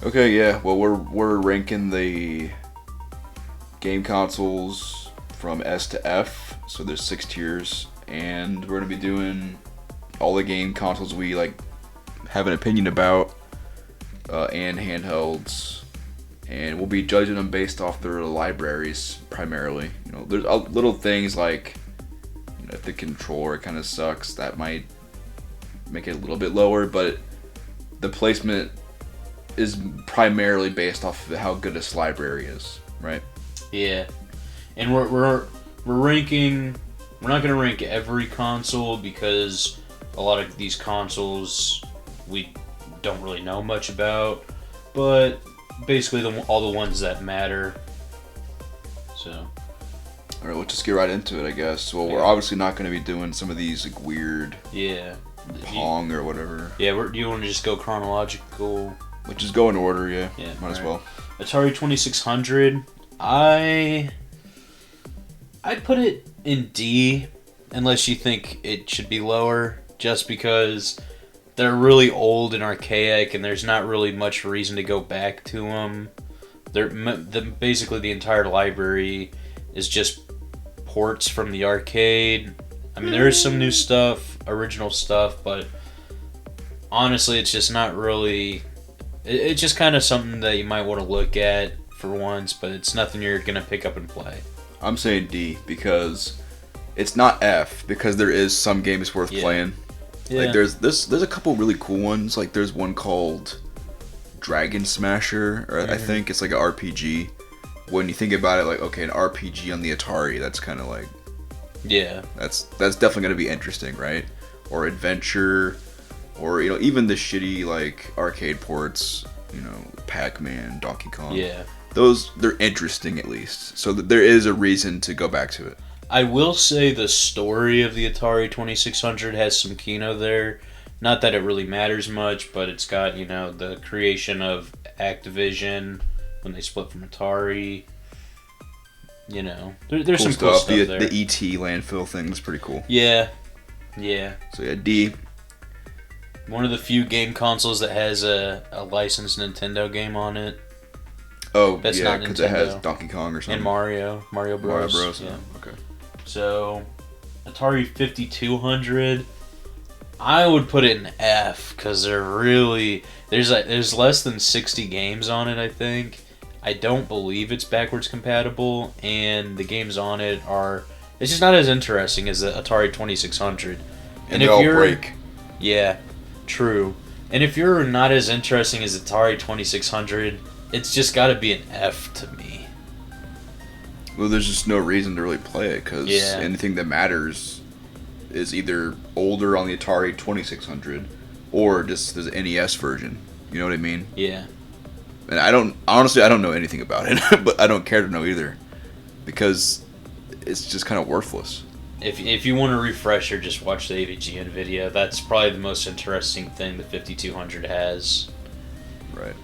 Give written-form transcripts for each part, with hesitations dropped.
Okay, yeah. Well, we're ranking the game consoles from S to F, so there's 6 tiers, and we're gonna be doing all the game consoles we like have an opinion about, and handhelds, and we'll be judging them based off their libraries primarily. You know, there's little things like, you know, if the controller kind of sucks, that might make it a little bit lower, but the placement is primarily based off of how good this library is, right? Yeah, and we're ranking. We're not gonna rank every console because a lot of these consoles we don't really know much about, but basically all the ones that matter. So, all right, let's just get right into it, I guess. Well, yeah. We're obviously not going to be doing some of these like weird Pong or whatever. Yeah, do you want to just go chronological? Let's just go in order, yeah. Yeah, might as well. Atari 2600. I'd put it in D, unless you think it should be lower, just because they're really old and archaic, and there's not really much reason to go back to them. Basically the entire library is just ports from the arcade. I mean, there is some new stuff, original stuff, but honestly, it's just not really. It's just kind of something that you might want to look at for once, but it's nothing you're gonna pick up and play. I'm saying D because it's not F, because there is some games worth playing. Yeah. Like there's a couple really cool ones. Like there's one called Dragon Smasher, or I think it's like an RPG. When you think about it, like, okay, an RPG on the Atari, that's kind of like, yeah, that's definitely gonna be interesting, right? Or Adventure, or you know, even the shitty like arcade ports, you know, Pac-Man, Donkey Kong. Yeah, they're interesting at least. So there is a reason to go back to it. I will say the story of the Atari 2600 has some keynote there. Not that it really matters much, but it's got, you know, the creation of Activision when they split from Atari. You know, there's cool some cool stuff there. The E.T. landfill thing is pretty cool. Yeah, yeah. So yeah, D. One of the few game consoles that has a licensed Nintendo game on it. Oh, that's yeah, because it has Donkey Kong or something. And Mario Bros. Mario Bros. Yeah. Okay. So, Atari 5200, I would put it in F because there's less than 60 games on it, I think. I don't believe it's backwards compatible, and the games on it it's just not as interesting as the Atari 2600. And they all break. Yeah, true. And if you're not as interesting as Atari 2600, it's just got to be an F to me. Well, there's just no reason to really play it, because anything that matters is either older on the Atari 2600 or just the NES version. You know what I mean? Yeah. And I don't know anything about it, but I don't care to know either, because it's just kind of worthless. If you want a refresher, just watch the AVGN video. That's probably the most interesting thing the 5200 has. Right.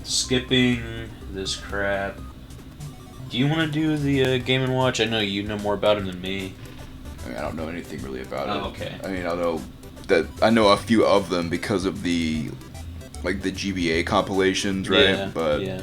Skipping this crap. Do you want to do the Game & Watch? I know you know more about them than me. I mean, I don't know anything really about it. Oh, okay. I mean, I know a few of them because of the GBA compilations, right? Yeah, but yeah.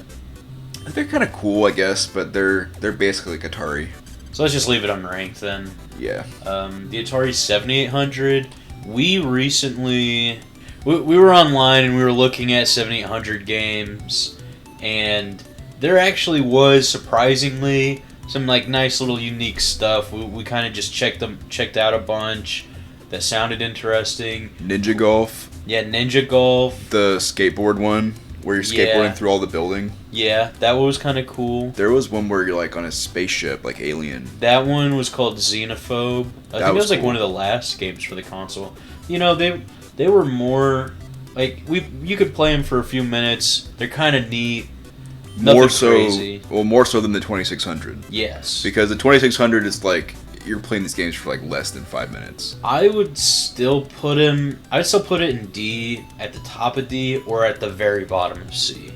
They're kind of cool, I guess, but they're basically like Atari. So let's just leave it unranked then. Yeah. The Atari 7800, we recently... We were online and we were looking at 7800 games, and there actually was surprisingly some like nice little unique stuff. We kind of just checked out a bunch that sounded interesting. Ninja Golf. Yeah, Ninja Golf. The skateboard one where you're skateboarding through all the building. Yeah, that one was kind of cool. There was one where you're like on a spaceship, like Alien. That one was called Xenophobe. I think it was like one of the last games for the console. You know, they were more like you could play them for a few minutes. They're kind of neat. Nothing crazy. Well, more so than the 2600. Yes. Because the 2600 is like you're playing these games for like less than 5 minutes. I would still put him. I'd still put it in D, at the top of D, or at the very bottom of C.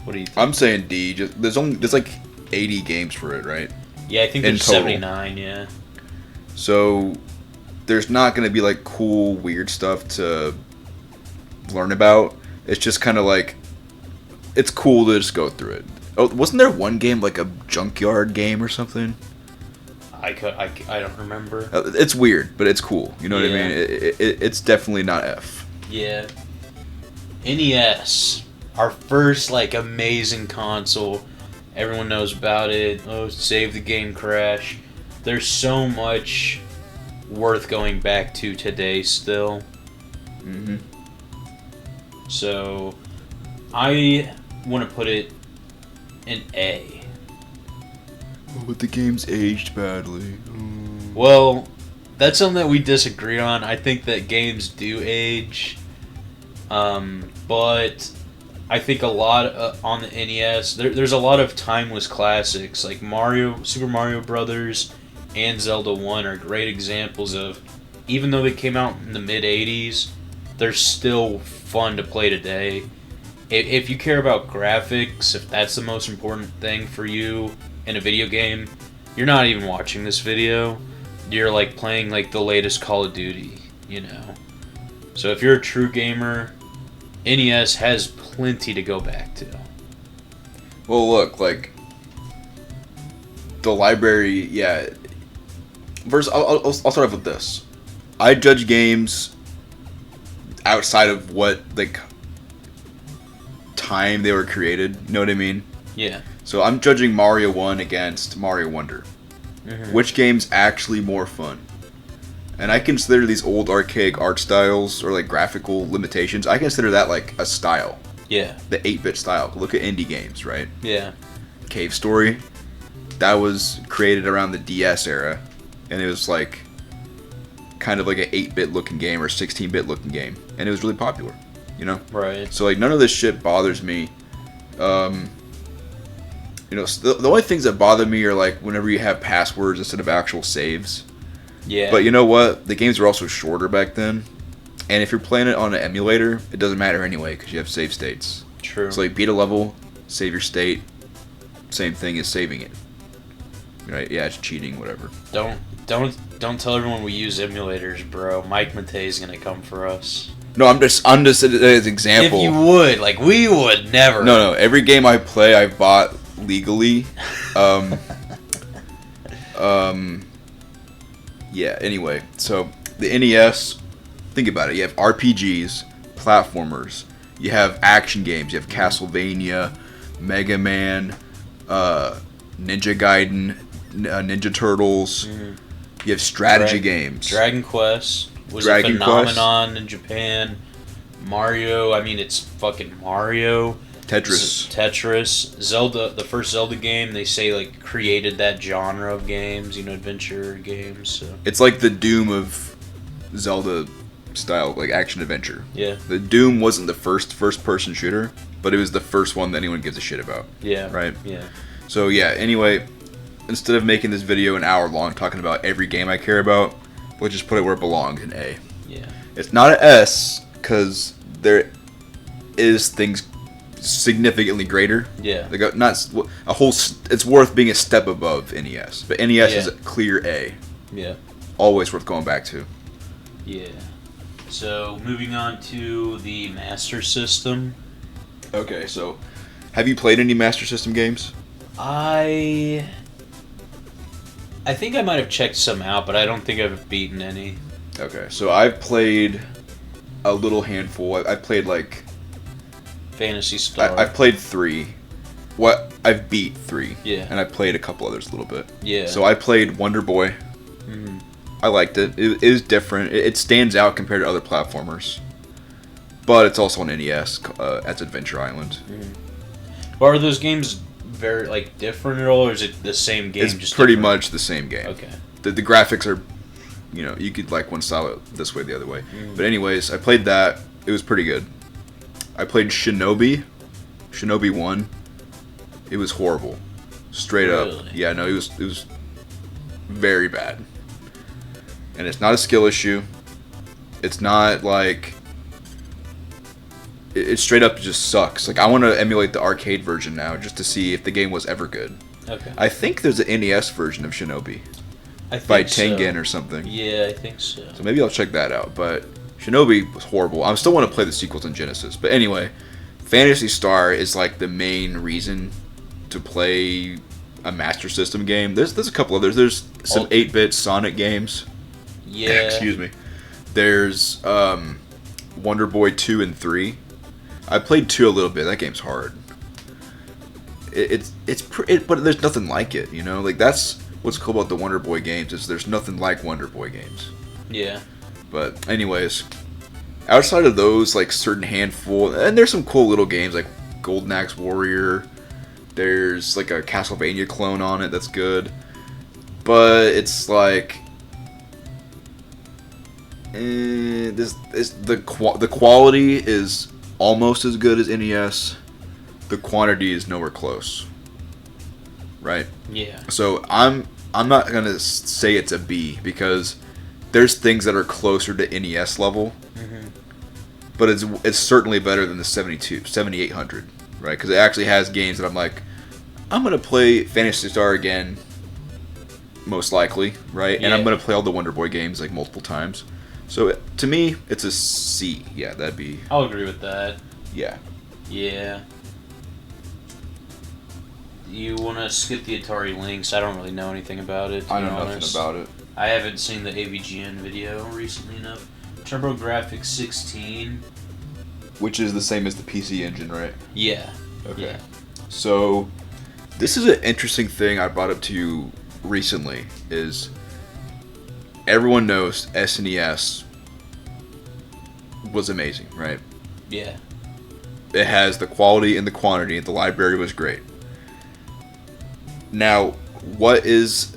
What do you think? I'm saying D. There's like 80 games for it, right? Yeah, I think there's 79. Yeah. So there's not going to be like cool, weird stuff to learn about. It's just kind of like it's cool to just go through it. Oh, wasn't there one game like a junkyard game or something? I don't remember. It's weird, but it's cool. You know what I Yeah. mean? It's definitely not F. Yeah. NES, our first like amazing console. Everyone knows about it. Oh, save the game crash. There's so much worth going back to today still. Mm-hmm. So, I want to put it in A. But the game's aged badly. Well, that's something that we disagree on. I think that games do age. But I think a lot on the NES, there's a lot of timeless classics like Super Mario Brothers, and Zelda 1 are great examples of, even though they came out in the mid 80s, they're still fun to play today. If you care about graphics, if that's the most important thing for you in a video game, you're not even watching this video. You're like playing like the latest Call of Duty, you know. So if you're a true gamer, NES has plenty to go back to. Well, look, like the library, yeah. First, I'll start off with this. I judge games outside of what like time they were created. You know what I mean? Yeah. So I'm judging Mario 1 against Mario Wonder. Mm-hmm. Which game's actually more fun? And I consider these old archaic art styles or like graphical limitations, I consider that like a style. Yeah. The 8-bit style. Look at indie games, right? Yeah. Cave Story, that was created around the DS era, and it was like kind of like an 8-bit looking game or 16-bit looking game, and it was really popular, you know? Right. So like none of this shit bothers me. You know, the only things that bother me are like whenever you have passwords instead of actual saves. Yeah. But you know what? The games were also shorter back then, and if you're playing it on an emulator, it doesn't matter anyway because you have save states. True. So like beat a level, save your state, same thing as saving it. Right? Yeah, it's cheating, whatever. Don't tell everyone we use emulators, bro. Mike Matei's gonna come for us. No, I'm just as an example. If you would, like we would never. No. Every game I play, I bought legally. Yeah. Anyway, so the NES. Think about it. You have RPGs, platformers. You have action games. You have Castlevania, Mega Man, Ninja Gaiden, Ninja Turtles. Mm-hmm. You have strategy games. Dragon Quest was Dragon a phenomenon in Japan. Mario, I mean, it's fucking Mario. Tetris. Zelda, the first Zelda game, they say, like, created that genre of games, you know, adventure games. So. It's like the Doom of Zelda style, like, action-adventure. Yeah. The Doom wasn't the first-person shooter, but it was the first one that anyone gives a shit about. Yeah. Right? Yeah. So, yeah, anyway, instead of making this video an hour long talking about every game I care about, we'll just put it where it belongs, in A. Yeah. It's not an S, because there is things significantly greater. Yeah. Like not a whole. It's worth being a step above NES, but NES is a clear A. Yeah. Always worth going back to. Yeah. So moving on to the Master System. Okay, so have you played any Master System games? I think I might have checked some out, but I don't think I've beaten any. Okay, so I've played a little handful. I played like Phantasy Star. I've played 3. I've beat 3. Yeah. And I played a couple others a little bit. Yeah. So I played Wonder Boy. Mm-hmm. I liked it. It is different. It stands out compared to other platformers. But it's also on NES. That's Adventure Island. Mm-hmm. But are those games very like different at all, or is it the same game? It's just pretty different? much the same game. Okay. The graphics are, you know, you could like one style it this way, the other way. Mm-hmm. But anyways, I played that. It was pretty good. I played Shinobi 1. It was horrible. Straight up. Really? Yeah, no, it was very bad. And it's not a skill issue. It's not like it straight up just sucks. Like I want to emulate the arcade version now just to see if the game was ever good. Okay. I think there's an NES version of Shinobi I think by so. Tengen or something. Yeah, I think so. So maybe I'll check that out. But Shinobi was horrible. I still want to play the sequels in Genesis. But anyway, Phantasy Star is like the main reason to play a Master System game. There's a couple others. There's some 8-bit Sonic games. Yeah. Excuse me. There's Wonder Boy 2 and 3. I played 2 a little bit. That game's hard. But there's nothing like it, you know? Like, that's what's cool about the Wonder Boy games, is there's nothing like Wonder Boy games. Yeah. But anyways, outside of those, like, certain handful, and there's some cool little games like Golden Axe Warrior. There's like a Castlevania clone on it that's good. But it's like the quality is almost as good as NES. The quantity is nowhere close. Right? Yeah. So I'm not gonna say it's a B, because there's things that are closer to NES level, but it's certainly better than the 7800, right? Because it actually has games that I'm like, I'm gonna play Phantasy Star again, most likely, right? Yeah. And I'm gonna play all the Wonder Boy games like multiple times. So to me, it's a C. Yeah, that'd be. I'll agree with that. Yeah. Yeah. You want to skip the Atari Lynx? I don't really know anything about it. I know nothing about it. I haven't seen the AVGN video recently enough. TurboGrafx 16. Which is the same as the PC Engine, right? Yeah. Okay. Yeah. So, this is an interesting thing I brought up to you recently, is everyone knows SNES was amazing, right? Yeah. It has the quality and the quantity, the library was great. Now, what is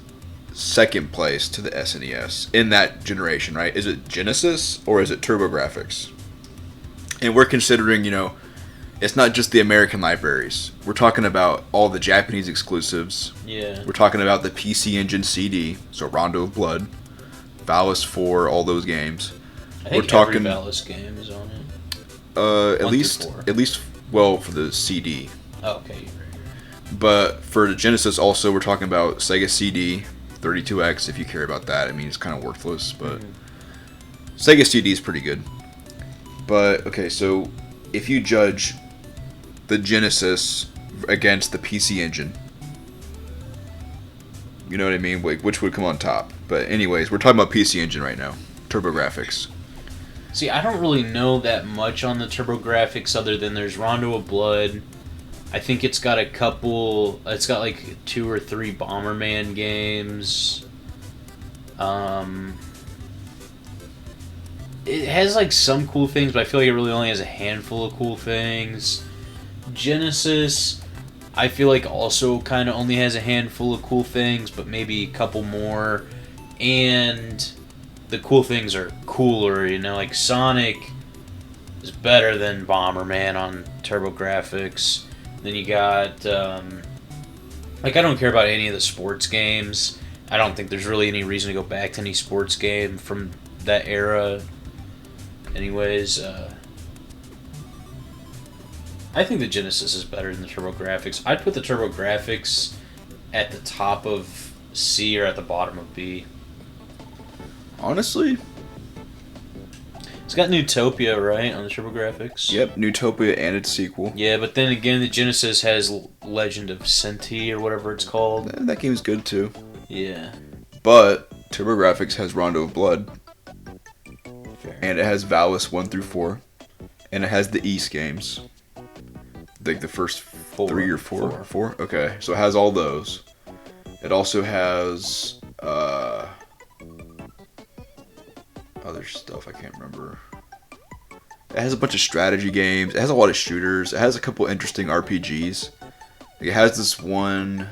second place to the SNES in that generation, right? Is it Genesis or is it TurboGrafx? And we're considering, it's not just the American libraries. We're talking about all the Japanese exclusives. Yeah. We're talking about the PC Engine CD, so Rondo of Blood, Valis 4, all those games. I think we're talking every Valis game is on it. At least, well, for the CD. Oh, okay, you're right. But for the Genesis, also, we're talking about Sega CD, 32X, if you care about that. I mean, it's kind of worthless, but Sega CD is pretty good. But, okay, so if you judge the Genesis against the PC Engine, you know what I mean? Like, which would come on top? But anyways, we're talking about PC Engine right now. TurboGrafx. See, I don't really know that much on the TurboGrafx other than there's Rondo of Blood. I think it's got like 2 or 3 Bomberman games. It has like some cool things, but I feel like it really only has a handful of cool things. Genesis, I feel like also kind of only has a handful of cool things, but maybe a couple more. And the cool things are cooler, like Sonic is better than Bomberman on TurboGrafx. Then you got, I don't care about any of the sports games. I don't think there's really any reason to go back to any sports game from that era. Anyways, I think the Genesis is better than the TurboGrafx. I'd put the TurboGrafx at the top of C or at the bottom of B. Honestly? It's got Newtopia, right, on the TurboGrafx? Yep, Newtopia and its sequel. Yeah, but then again, the Genesis has Legend of Senti or whatever it's called. That game's good too. Yeah. But TurboGrafx has Rondo of Blood. Fair. And it has Valis 1 through 4. And it has the East games. Like the first 3 or 4? 4? Okay, so it has all those. It also has other stuff I can't remember. It has a bunch of strategy games. It has a lot of shooters. It has a couple interesting RPGs. It has this one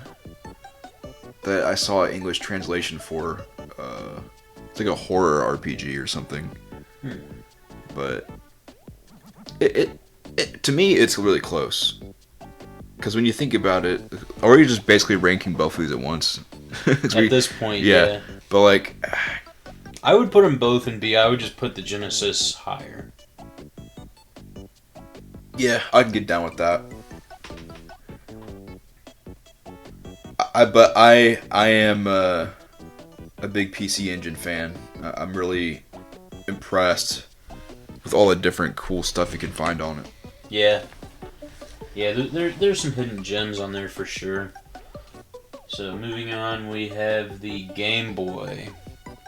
that I saw an English translation for. It's like a horror RPG or something. But it to me, it's really close. Because when you think about it, or you're just basically ranking both of these at once. At this point, yeah. But like, I would put them both in B. I would just put the Genesis higher. Yeah, I can get down with that. But I am a big PC Engine fan. I'm really impressed with all the different cool stuff you can find on it. Yeah. Yeah, there's some hidden gems on there for sure. So moving on, we have the Game Boy.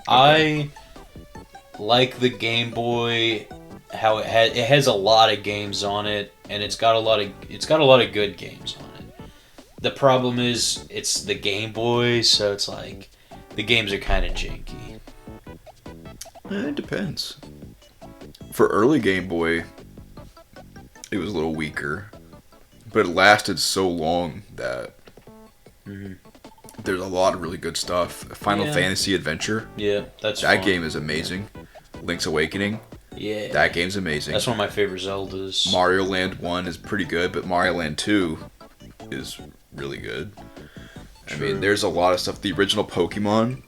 I like the Game Boy, how it has a lot of games on it, and it's got a lot of good games on it. The problem is it's the Game Boy, so it's like the games are kind of janky. It depends. For early Game Boy, it was a little weaker, but it lasted so long that there's a lot of really good stuff. Final Fantasy Adventure. Yeah, that fun. Game is amazing. Link's Awakening. Yeah. That game's amazing. That's one of my favorite Zeldas. Mario Land 1 is pretty good, but Mario Land 2 is really good. True. I mean, there's a lot of stuff. The original Pokemon.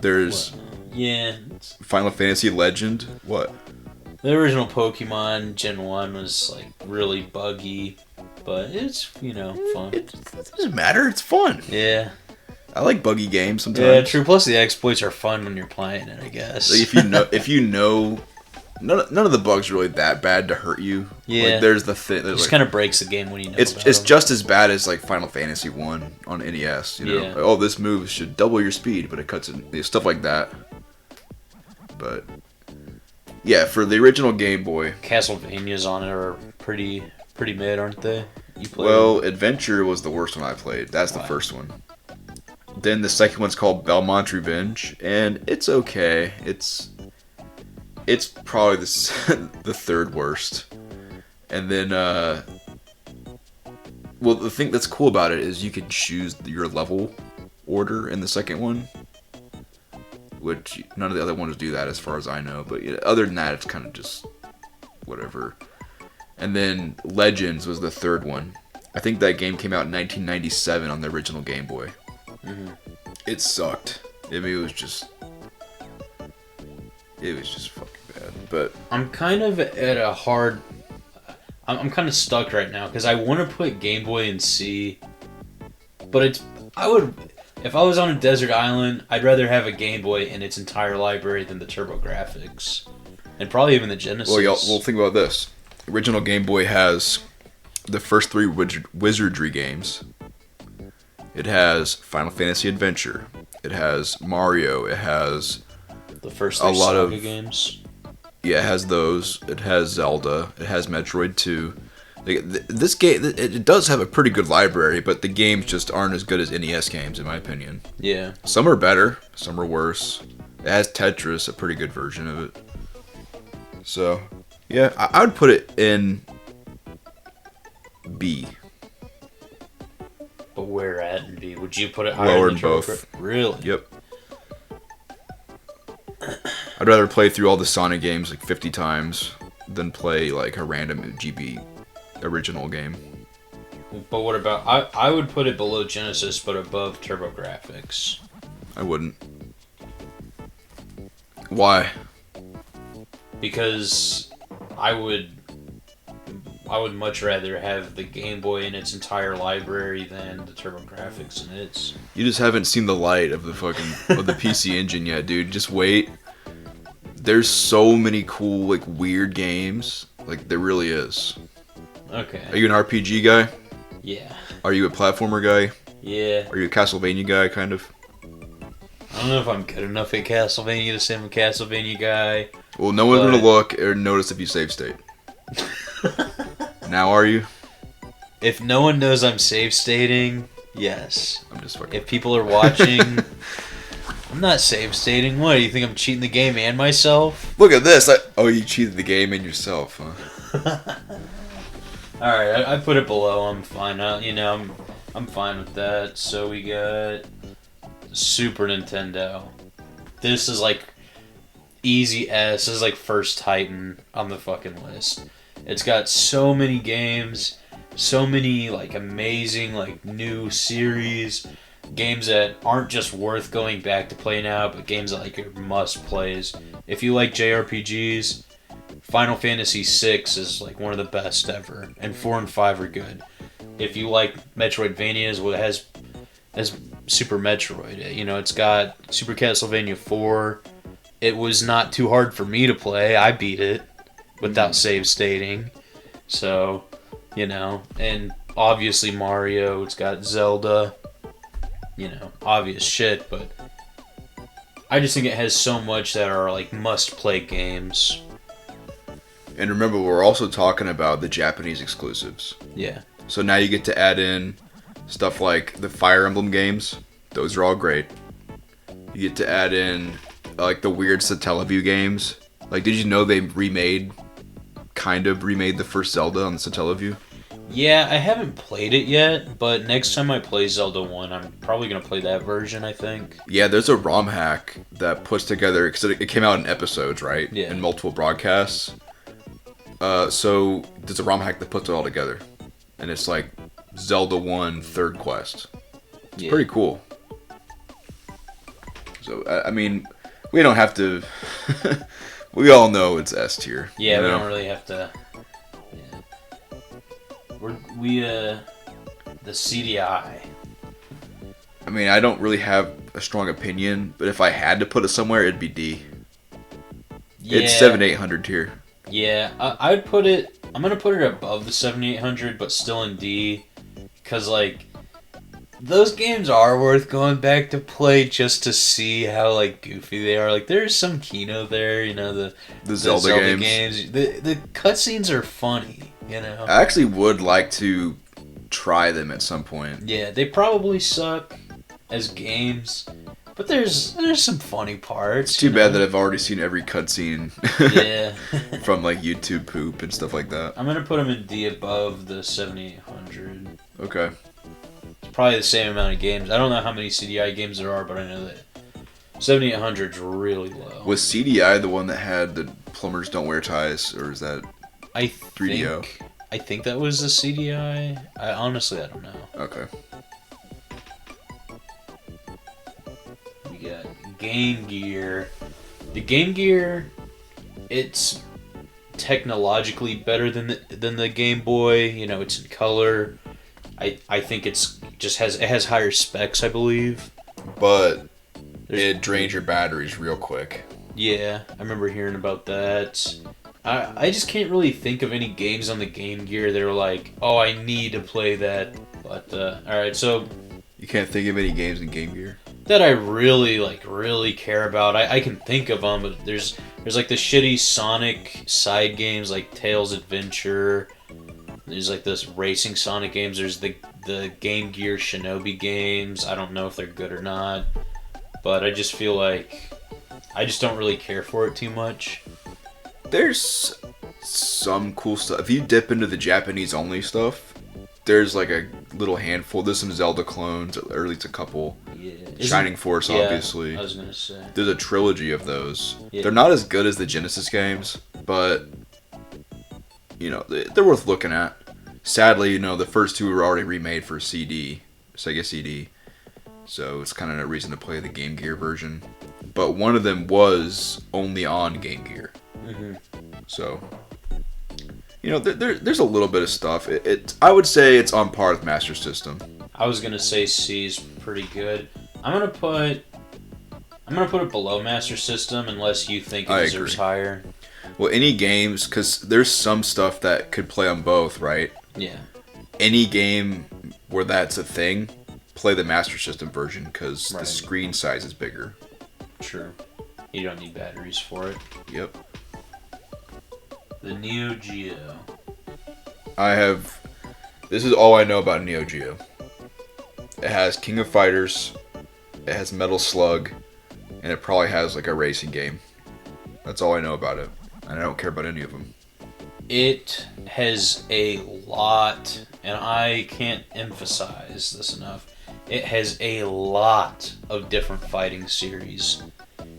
There's Final Fantasy Legend. What? The original Pokemon Gen 1 was like really buggy, but it's, fun. It doesn't matter. It's fun. Yeah. I like buggy games sometimes. Yeah, true. Plus the exploits are fun when you're playing it, I guess. Like if you know, none of the bugs are really that bad to hurt you. Yeah. Like there's the thing. It just kind of breaks the game when you know. It's just as bad as like Final Fantasy 1 on NES. You know, yeah. Like, oh, this move should double your speed, but it cuts it. Stuff like that. But yeah, for the original Game Boy, Castlevanias on it are pretty mid, aren't they? Well, Adventure was the worst one I played. That's the first one. Then the second one's called Belmont Revenge, and it's okay. It's probably the third worst. And then, well, the thing that's cool about it is you can choose your level order in the second one, which none of the other ones do that as far as I know. But other than that, it's kind of just whatever. And then Legends was the third one. I think that game came out in 1997 on the original Game Boy. Mm-hmm. It sucked. I mean, it was just fucking bad. But I'm kind of at a hard. I'm kind of stuck right now because I want to put Game Boy in C, but if I was on a desert island, I'd rather have a Game Boy in its entire library than the TurboGrafx, and probably even the Genesis. Well, think about this. Original Game Boy has the first 3 Wizardry games. It has Final Fantasy Adventure. It has Mario. It has the first 3 Saga games. Yeah, it has those. It has Zelda. It has Metroid 2. This game, it does have a pretty good library, but the games just aren't as good as NES games, in my opinion. Yeah. Some are better. Some are worse. It has Tetris, a pretty good version of it. So, yeah, I would put it in B. But where at in B? Would you put it higher lower than in both? Really? Yep. I'd rather play through all the Sonic games like 50 times than play like a random GB original game. But what about... I would put it below Genesis, but above TurboGrafx. I wouldn't. Why? Because I would much rather have the Game Boy in its entire library than the TurboGrafx in its. You just haven't seen the light of the PC engine yet, dude. Just wait. There's so many cool, like, weird games. Like, there really is. Okay. Are you an RPG guy? Yeah. Are you a platformer guy? Yeah. Are you a Castlevania guy, kind of? I don't know if I'm good enough at Castlevania to say I'm a Castlevania guy. Well, no one's gonna look or notice if you save state. Now are you? If no one knows I'm save stating, yes. I'm just fucking... If people are watching... I'm not save stating. What, do you think I'm cheating the game and myself? Look at this. You cheated the game and yourself, huh? Alright, I put it below. I'm fine. I'm fine with that. So we got Super Nintendo. This is like easy S. This is like first Titan on the fucking list. It's got so many games, so many like amazing like new series. Games that aren't just worth going back to play now, but games that like are must plays. If you like JRPGs, Final Fantasy VI is like one of the best ever, and 4 and 5 are good. If you like Metroidvanias, well, it has Super Metroid. It's got Super Castlevania 4. It was not too hard for me to play. I beat it without save stating. So, and obviously Mario, it's got Zelda, obvious shit, but I just think it has so much that are like must-play games. And remember, we're also talking about the Japanese exclusives. Yeah. So now you get to add in stuff like the Fire Emblem games. Those are all great. You get to add in like the weird Satellaview games. Like, did you know they remade the first Zelda on the Satellaview? Yeah, I haven't played it yet, but next time I play Zelda 1, I'm probably going to play that version, I think. Yeah, there's a ROM hack that puts together, because it came out in episodes, right? Yeah. In multiple broadcasts. So there's a ROM hack that puts it all together. And it's like Zelda 1 third quest. It's pretty cool. So, I mean, we don't have to... we all know it's S tier. Yeah, we don't really have to... Yeah. The CDI. I mean, I don't really have a strong opinion, but if I had to put it somewhere, it'd be D. Yeah. It's 7,800 tier. Yeah, I'd put it... I'm going to put it above the 7,800, but still in D. Because, like, those games are worth going back to play just to see how, like, goofy they are. Like, there's some Kino there, the Zelda games. The cutscenes are funny, I actually would like to try them at some point. Yeah, they probably suck as games, but there's some funny parts. It's too bad that I've already seen every cutscene. Yeah. From like YouTube poop and stuff like that. I'm gonna put them in D above the 7,800. Okay. It's probably the same amount of games. I don't know how many CDI games there are, but I know that 7,800 is really low. Was CDI the one that had the plumbers don't wear ties, or is that 3DO? I think that was the CDI. I don't know. Okay. We got Game Gear. The Game Gear, it's technologically better than the Game Boy. It's in color. I think it has higher specs, I believe. But it drains your batteries real quick. Yeah, I remember hearing about that. I just can't really think of any games on the Game Gear that are like, oh, I need to play that. But alright, so you can't think of any games in Game Gear that I really care about. I can think of them, but there's like the shitty Sonic side games like Tails Adventure. There's like this racing Sonic games. There's the Game Gear Shinobi games. I don't know if they're good or not, but I just feel like I just don't really care for it too much. There's some cool stuff. If you dip into the Japanese only stuff, there's like a little handful. There's some Zelda clones, or at least a couple. Yeah. Shining Force, obviously. I was gonna say. There's a trilogy of those. Yeah. They're not as good as the Genesis games, but they're worth looking at. Sadly, the first two were already remade for CD, Sega CD, so it's kind of a reason to play the Game Gear version. But one of them was only on Game Gear. Mm-hmm. So, there's a little bit of stuff. I would say it's on par with Master System. I was gonna say C is pretty good. I'm gonna put it below Master System unless you think it deserves higher. Well, any games, because there's some stuff that could play on both, right? Yeah. Any game where that's a thing, play the Master System version because the screen size is bigger. True. You don't need batteries for it. Yep. The Neo Geo. This is all I know about Neo Geo. It has King of Fighters, it has Metal Slug, and it probably has like a racing game. That's all I know about it. And I don't care about any of them. It has a lot, and I can't emphasize this enough. It has a lot of different fighting series.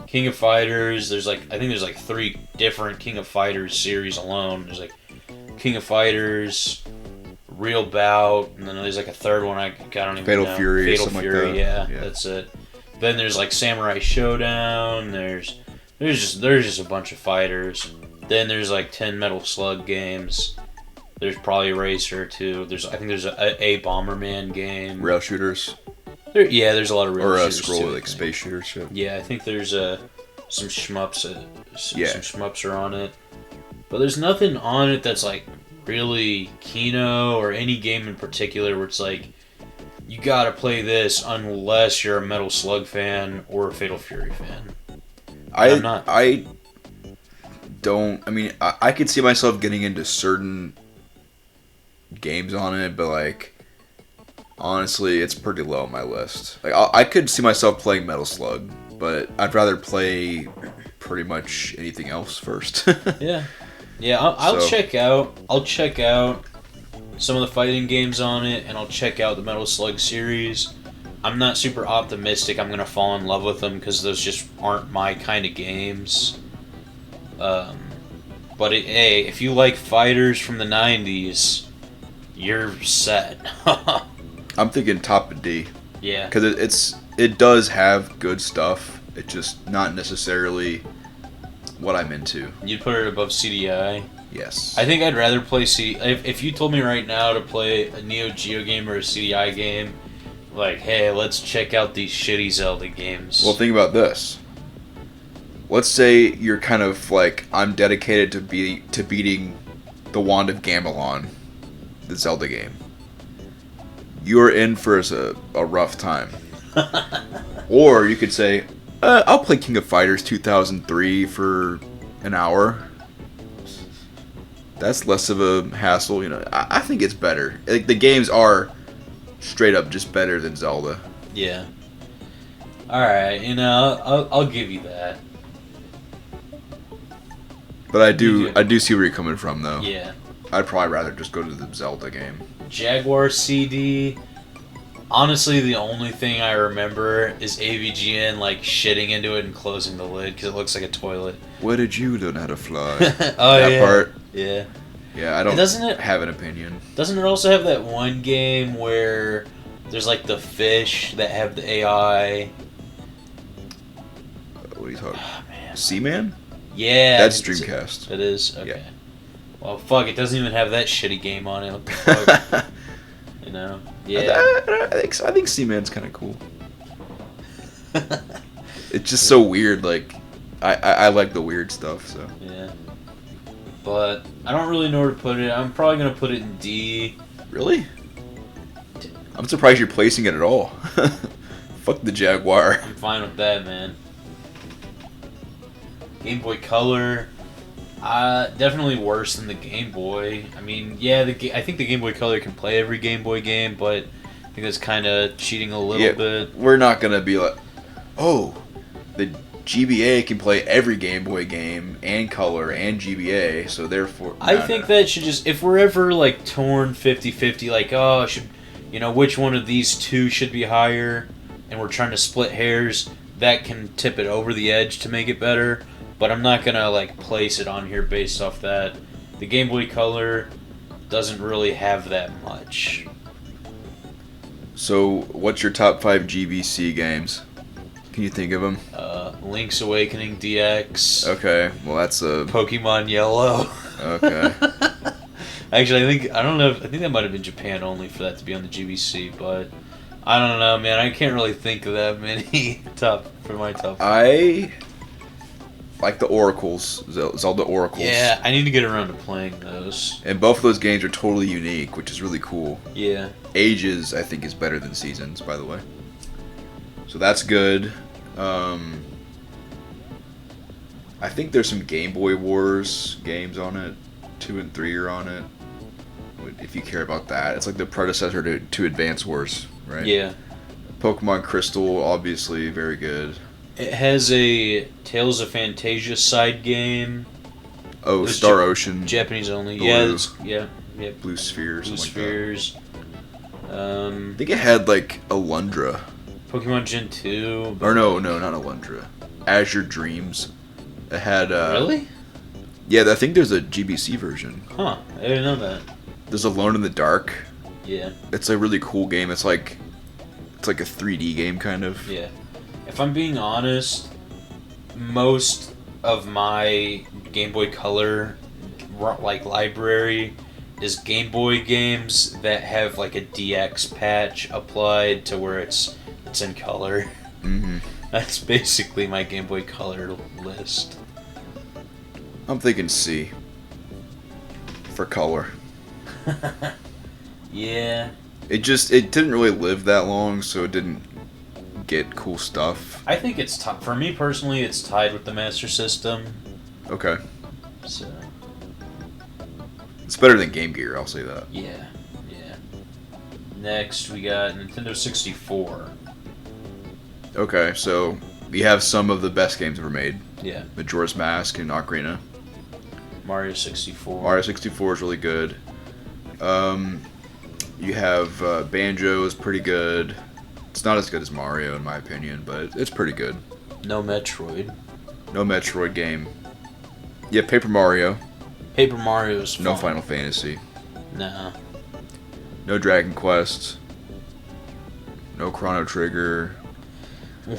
King of Fighters, I think there's 3 different King of Fighters series alone. There's like King of Fighters, Real Bout, and then there's like a third one I don't even Fatal know. Fury, Fatal something Fury, like that. Yeah, that's it. Then there's like Samurai Showdown. There's just a bunch of fighters. Then there's like 10 Metal Slug games. There's probably a racer too. I think there's a Bomberman game. Rail shooters. There's a lot of rail shooters scroll too, like space shooter shit. Yeah, I think there's some shmups. Some shmups are on it, but there's nothing on it that's like really Kino or any game in particular where it's like, you gotta play this unless you're a Metal Slug fan or a Fatal Fury fan. I'm not. I don't. I mean, I could see myself getting into certain games on it, but like, honestly, it's pretty low on my list. Like, I could see myself playing Metal Slug, but I'd rather play pretty much anything else first. Yeah, I'll check out. I'll check out some of the fighting games on it, and I'll check out the Metal Slug series. I'm not super optimistic I'm gonna fall in love with them because those just aren't my kind of games. But hey, if you like fighters from the '90s, you're set. I'm thinking top of D. Yeah. Because it does have good stuff. It's just not necessarily what I'm into. You'd put it above CDI? Yes. I think I'd rather play if you told me right now to play a Neo Geo game or a CDI game, like, hey, let's check out these shitty Zelda games. Well, think about this. Let's say you're kind of like, I'm dedicated to beating the Wand of Gamelon, the Zelda game. You're in for a rough time. Or you could say, I'll play King of Fighters 2003 for an hour. That's less of a hassle, you know. I think it's better. Like, the games are straight up just better than Zelda. Yeah. Alright, you know, I'll give you that. But I do see where you're coming from, though. Yeah. I'd probably rather just go to the Zelda game. Jaguar CD. Honestly, the only thing I remember is AVGN like shitting into it and closing the lid because it looks like a toilet. Where did you learn how to fly? Oh, that yeah. part. Yeah. Yeah, I don't have an opinion. Doesn't it also have that one game where there's like the fish that have the AI? What are you talking about? Oh, man. Seaman? Yeah. That's Dreamcast. It is? Okay. Yeah. Well, fuck, it doesn't even have that shitty game on it. What the fuck? You know? Yeah. I think Seaman's kind of cool. It's just so weird. Like, I like the weird stuff. So yeah. But I don't really know where to put it. I'm probably gonna put it in D. Really? I'm surprised you're placing it at all. Fuck the Jaguar. I'm fine with that, man. Game Boy Color. Definitely worse than the Game Boy. I mean, yeah, I think the Game Boy Color can play every Game Boy game, but I think that's kind of cheating a little bit. We're not gonna be like, oh, the GBA can play every Game Boy game and Color and GBA, so therefore... I think that should just... If we're ever, like, torn 50-50, like, oh, which one of these two should be higher, and we're trying to split hairs, that can tip it over the edge to make it better. But I'm not gonna like place it on here based off that. The Game Boy Color doesn't really have that much. So, what's your top 5 GBC games? Can you think of them? Link's Awakening DX. Okay, well that's a... Pokemon Yellow. Okay. Actually, I think that might have been Japan only for that to be on the GBC, but I don't know, man. I can't really think of that many for my top 5. I like the Oracles, Zelda Oracles. Yeah, I need to get around to playing those. And both of those games are totally unique, which is really cool. Yeah. Ages, I think, is better than Seasons, by the way. So that's good. I think there's some Game Boy Wars games on it. 2 and 3 are on it. If you care about that. It's like the predecessor to Advance Wars, right? Yeah. Pokemon Crystal, obviously, very good. It has a Tales of Fantasia side game. Oh, Star Ocean. Japanese only. Blue. Yeah. Blue Sphere. Blue Spheres. I think it had like Alundra. Pokemon Gen 2. Or no, not Alundra. Azure Dreams. It had. Really? Yeah, I think there's a GBC version. Huh? I didn't know that. There's Alone in the Dark. Yeah. It's a really cool game. It's like a 3D game kind of. Yeah. If I'm being honest, most of my Game Boy Color like library is Game Boy games that have like a DX patch applied to where it's in color. Mm-hmm. That's basically my Game Boy Color list. I'm thinking C for color. Yeah. It didn't really live that long, so it didn't get cool stuff. I think it's for me personally, it's tied with the Master System. Okay. So. It's better than Game Gear, I'll say that. Yeah. Next, we got Nintendo 64. Okay, so we have some of the best games ever made. Yeah. Majora's Mask and Ocarina. Mario 64. Mario 64 is really good. You have Banjo is pretty good. It's not as good as Mario in my opinion, but it's pretty good. No Metroid. No Metroid game. Yeah, Paper Mario. Paper Mario's fun. No Final Fantasy. Nah. No Dragon Quest. No Chrono Trigger.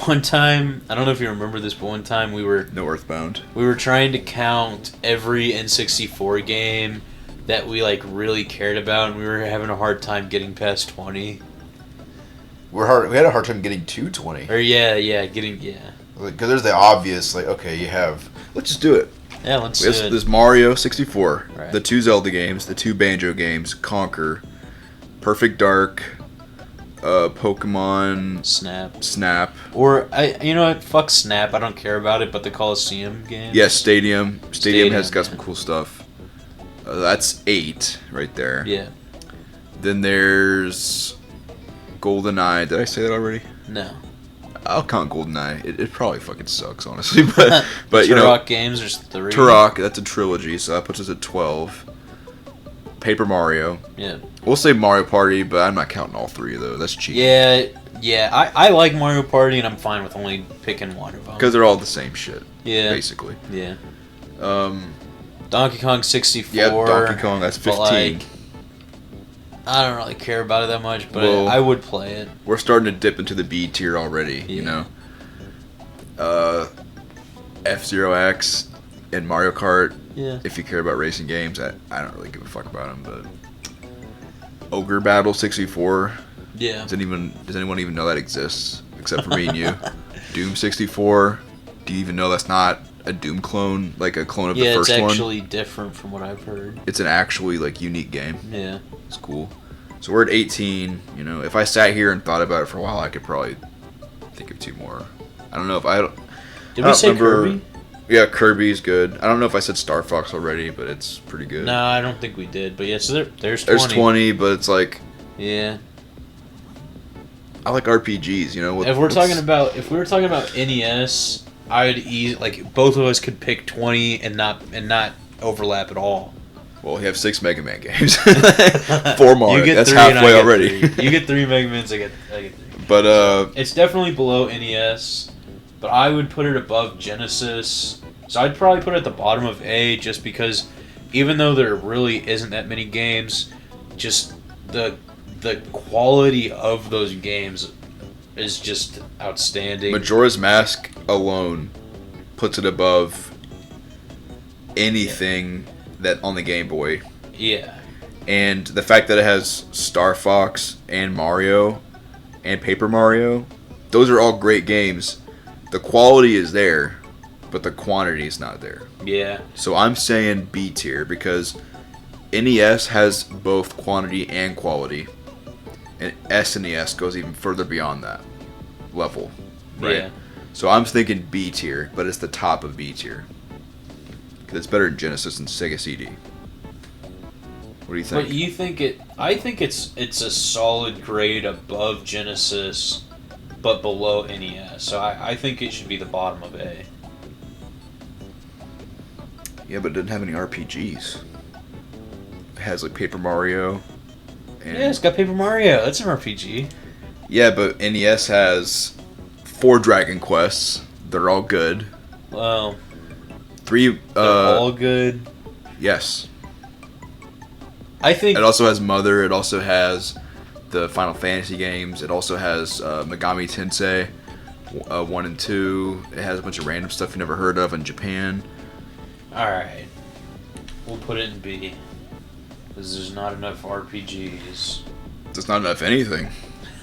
One time, I don't know if you remember this, but one time No Earthbound. we were trying to count every N64 game that we like really cared about, and we were having a hard time getting past 20. We had a hard time getting to 20. Or yeah, getting. Because there's the obvious, like, okay, you have... Let's just do it. Yeah, let's We do have it. this Mario 64, Right. the 2 Zelda games, the 2 Banjo games, Conquer, Perfect Dark, Pokemon Snap. Snap. Or you know what? Fuck Snap. I don't care about it. But the Coliseum game. Yes, Stadium. Stadium has got yeah. some cool stuff. That's 8 right there. Yeah. Then there's GoldenEye. Did I say that already? No. I'll count GoldenEye. It probably fucking sucks, honestly. But you know, Turok games. There's 3. Turok. That's a trilogy, so that puts us at 12. Paper Mario. Yeah. We'll say Mario Party, but I'm not counting all 3 though. That's cheap. Yeah. I like Mario Party, and I'm fine with only picking one of them. Because they're all the same shit. Yeah. Basically. Yeah. Um. Donkey Kong 64. Yeah, Donkey Kong. That's 15. But, like, I don't really care about it that much, but Well, I would play it. We're starting to dip into the B tier already. Yeah. You know. F-Zero X and Mario Kart. Yeah. If you care about racing games, I don't really give a fuck about them. But Ogre Battle 64. Yeah. Does anyone even know that exists except for me and you? Doom 64. Do you even know that's not a Doom clone, like a clone of the first it's one? actually different from what I've heard. It's an actually like unique game. Yeah. It's cool. So we're at 18. You know, if I sat here and thought about it for a while, I could probably think of 2 more. I don't know if I. Did I we don't say remember- Kirby? Yeah, Kirby's good. I don't know if I said Star Fox already, but it's pretty good. No, I don't think we did. But yeah, so there's 20. There's 20, but it's like Yeah. I like RPGs. You know, If we were talking about NES, I'd like both of us could pick 20 and not overlap at all. Well, we have 6 Mega Man games. 4 Mario. You get That's 3 and I halfway get already. 3. You get 3 Mega Mans. I get 3. But It's definitely below NES, but I would put it above Genesis. So I'd probably put it at the bottom of A, just because even though there really isn't that many games, just the quality of those games is just outstanding. Majora's Mask alone puts it above anything that on the Game Boy. Yeah. And the fact that it has Star Fox and Mario and Paper Mario, those are all great games. The quality is there, but the quantity is not there. Yeah. So I'm saying B tier because NES has both quantity and quality. And SNES goes even further beyond that level. Right? Yeah. So I'm thinking B tier, but it's the top of B tier. Because it's better than Genesis and Sega CD. What do you think? But you think it? I think it's a solid grade above Genesis, but below NES. So I think it should be the bottom of A. Yeah, but it doesn't have any RPGs. It has like Paper Mario. And Yeah, it's got Paper Mario. That's an RPG. yeah, but NES has 4 Dragon Quests. They're all good. Well, 3. they're all good. Yes. I think. It also has Mother. It also has the Final Fantasy games. It also has Megami Tensei 1 and 2. It has a bunch of random stuff you never heard of in Japan. All right, we'll put it in B. Because there's not enough RPGs. It's not enough anything.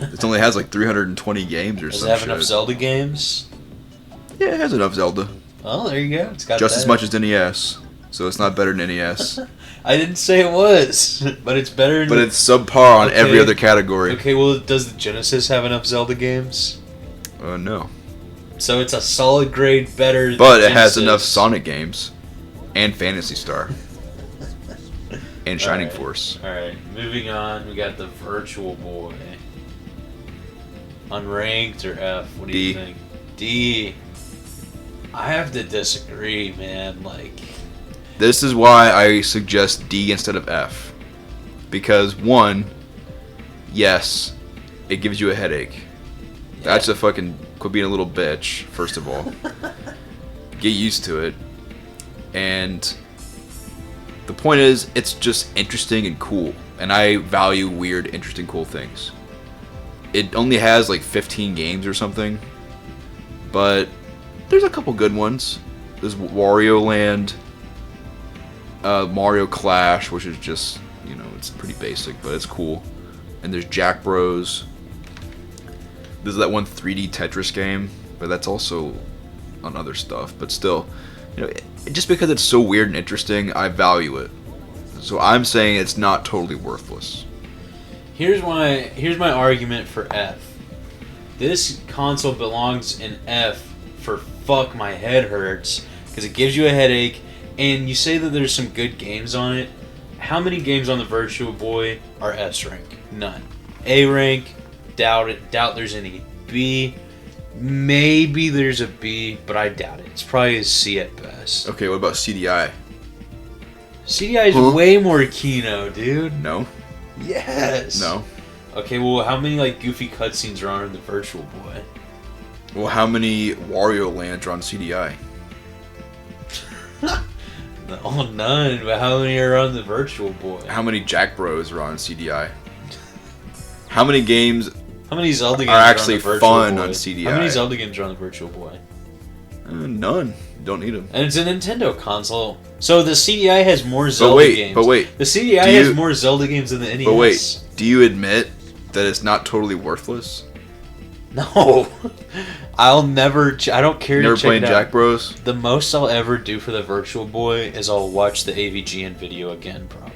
It only has like 320 games or Does it something. have enough Zelda games? Yeah, it has enough Zelda. Well, there you go. It's got Just that. as much as NES. so it's not better than NES. I didn't say it was, but it's better than... But it's subpar on every Okay. other category. Okay, well, does the Genesis have enough Zelda games? No. So it's a solid grade better than But it has Genesis. enough Sonic games. And Phantasy Star. And Shining Alright. Force. Alright, moving on, we got the Virtual Boy. Unranked or F? What do you D. think? D. I have to disagree, man. Like, This is why I suggest D instead of F. Because, one, yes, it gives you a headache. That's a fucking... Quit being a little bitch, first of all. Get used to it. And the point is, it's just interesting and cool. And I value weird, interesting, cool things. It only has like 15 games or something. But there's a couple good ones. There's Wario Land, Mario Clash, which is just, you know, it's pretty basic, but it's cool. And there's Jack Bros. There's that one 3D Tetris game, but that's also on other stuff. But still, you know, just because it's so weird and interesting, I value it. So I'm saying it's not totally worthless. here's my argument for F. This console belongs in F for fuck my head hurts, because it gives you a headache, and you say that there's some good games on it. How many games on the Virtual Boy are S rank? None. A rank? Doubt it. Doubt there's any. B? Maybe there's a B, but I doubt it. It's probably a C at best. Okay, what about CDI? CDI is Huh? way more Kino, dude. No? Yes. No. Okay, well, how many like goofy cutscenes are on the Virtual Boy? Well, how many Wario Lands are on CDI? Oh, none. But how many are on the Virtual Boy? How many Jack Bros are on CDI? How many games How many Zelda games are actually on the Virtual fun Boy? on CDI? How many Zelda games are on the Virtual Boy? None. Don't need them. And it's a Nintendo console, so the CDI has more Zelda games. But wait. The CDI Do has you- more Zelda games than the NES. But wait, do you admit that it's not totally worthless? No, I'll never. I don't care Never to check playing it out. Jack Bros? The most I'll ever do for the Virtual Boy is I'll watch the AVGN video again. Probably.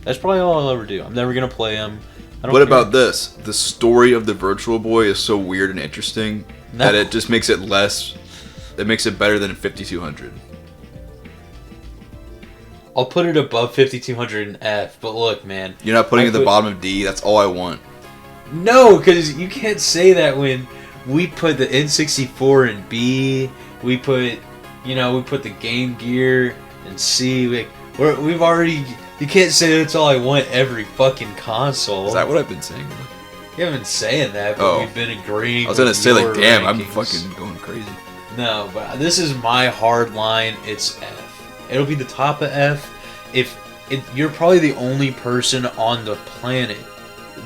That's probably all I'll ever do. I'm never gonna play them. What about this? The story of the Virtual Boy is so weird and interesting that it just makes it less. It makes it better than 5200. I'll put it above 5200 in F. But look, man. You're not putting I it at the put- bottom of D. That's all I want. No, because you can't say that when we put the N64 in B. We put, we put the Game Gear in C. We've already. You can't say that's all I want every fucking console. Is that what I've been saying? You haven't been saying that, but Oh. we've been agreeing. I was gonna with say like, your damn, I'm rankings. fucking going crazy. No, but this is my hard line. It's F. It'll be the top of F. You're probably the only person on the planet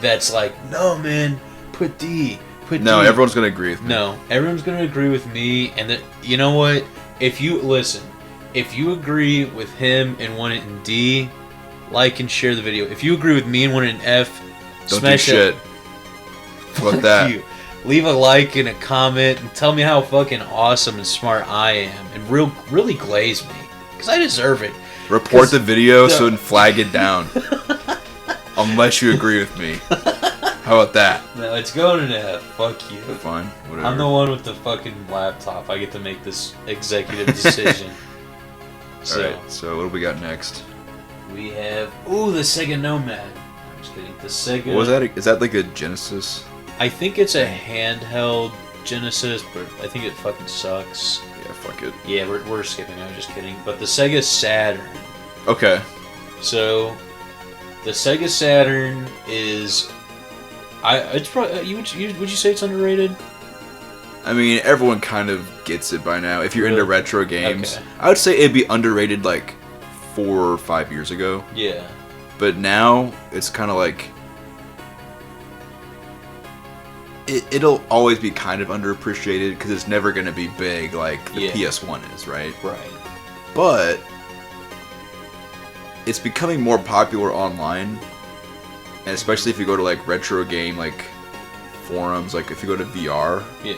that's like, no, man, put D. Put No, D. everyone's gonna agree with me. No, everyone's gonna agree with me, and that you know what? If you agree with him and want it in D, like and share the video. If you agree with me and want it in F, Don't smash do shit. That. How about Fuck that? you. Leave a like and a comment and tell me how fucking awesome and smart I am, and really glaze me, because I deserve it. Report the video the- so and flag it down. Unless you agree with me. How about that? No, it's going in F. Fuck you. Fine, whatever. I'm the one with the fucking laptop. I get to make this executive decision. So Alright, so what do we got next? we have the Sega Nomad. I'm just kidding. The Sega. What was that? Is that like a Genesis? I think it's a handheld Genesis, but I think it fucking sucks. Yeah, fuck it. Yeah, we're skipping. I was just kidding. But the Sega Saturn. Okay. So, the Sega Saturn is. It's probably. Would you say it's underrated? I mean, everyone kind of gets it by now. If you're into Really? retro games, Okay. I would say it'd be underrated like 4 or 5 years ago. Yeah. But now it's kind of like it'll always be kind of underappreciated because it's never going to be big like the Yeah. PS1 is, right? Right. But it's becoming more popular online, and especially if you go to like retro game like forums, like if you go to VR, Yeah.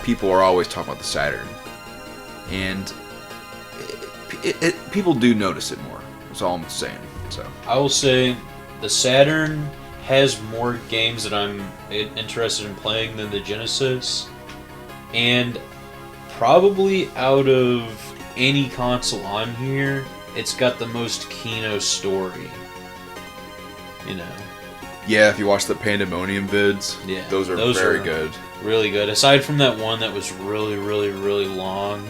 people are always talking about the Saturn. And people do notice it more. That's all I'm saying. So I will say the Saturn has more games that I'm interested in playing than the Genesis, and probably out of any console on here, it's got the most Kino story. You know. yeah, if you watch the Pandemonium vids, Yeah, those are very good. Really good. Aside from that one that was really, really, really long,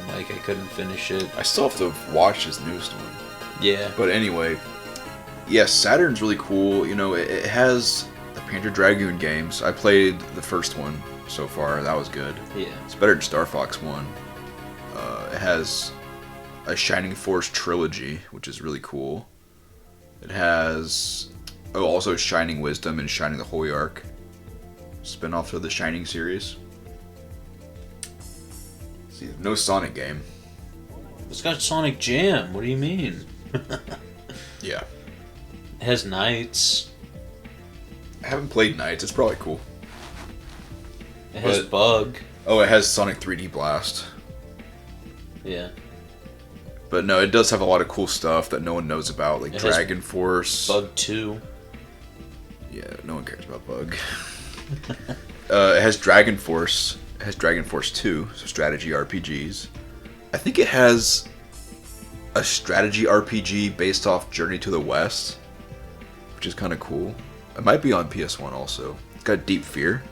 like I couldn't finish it. I still have to watch his newest one. Yeah. But anyway, yeah, Saturn's really cool. You know, it has the Panzer Dragoon games. I played the first one so far. That was good. Yeah. It's better than Star Fox 1. It has a Shining Force trilogy, which is really cool. It has also Shining Wisdom and Shining the Holy Ark, spin-offs of the Shining series. See, no Sonic game. It's got Sonic Jam. What do you mean? Yeah. It has Knights. I haven't played Knights. It's probably cool. It has But- Bug. Oh, it has Sonic 3D Blast. Yeah. But no, it does have a lot of cool stuff that no one knows about, like It has Dragon Force. Bug 2. Yeah, no one cares about Bug. It has Dragon Force. It has Dragon Force 2, so strategy RPGs. I think it has a strategy RPG based off Journey to the West, which is kind of cool. It might be on PS1 also. It's got Deep Fear,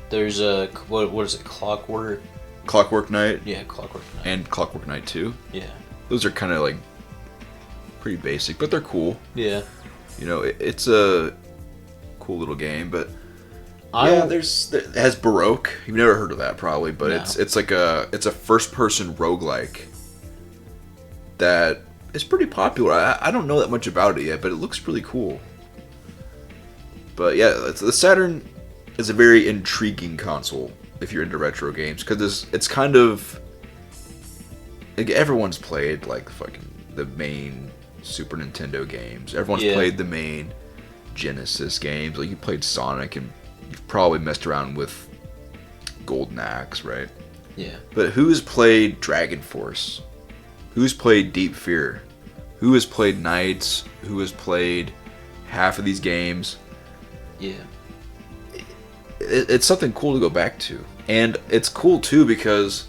There's a what is it? Clockwork. Clockwork Knight, Yeah, Clockwork Knight. and Clockwork Knight 2. Yeah. Those are kind of like pretty basic, but they're cool. Yeah. You know, it's a cool little game, but I it has Baroque. You've never heard of that probably, but No. it's a first person roguelike that is pretty popular. I don't know that much about it yet, but it looks really cool. But yeah, the Saturn is a very intriguing console if you're into retro games, because it's kind of like everyone's played like fucking the main Super Nintendo games. Everyone's Yeah. played the main Genesis games. Like you played Sonic, and you've probably messed around with Golden Axe, right? Yeah. But who's played Dragon Force? Who's played Deep Fear? Who has played Knights? Who has played half of these games? Yeah. It's something cool to go back to. And it's cool too because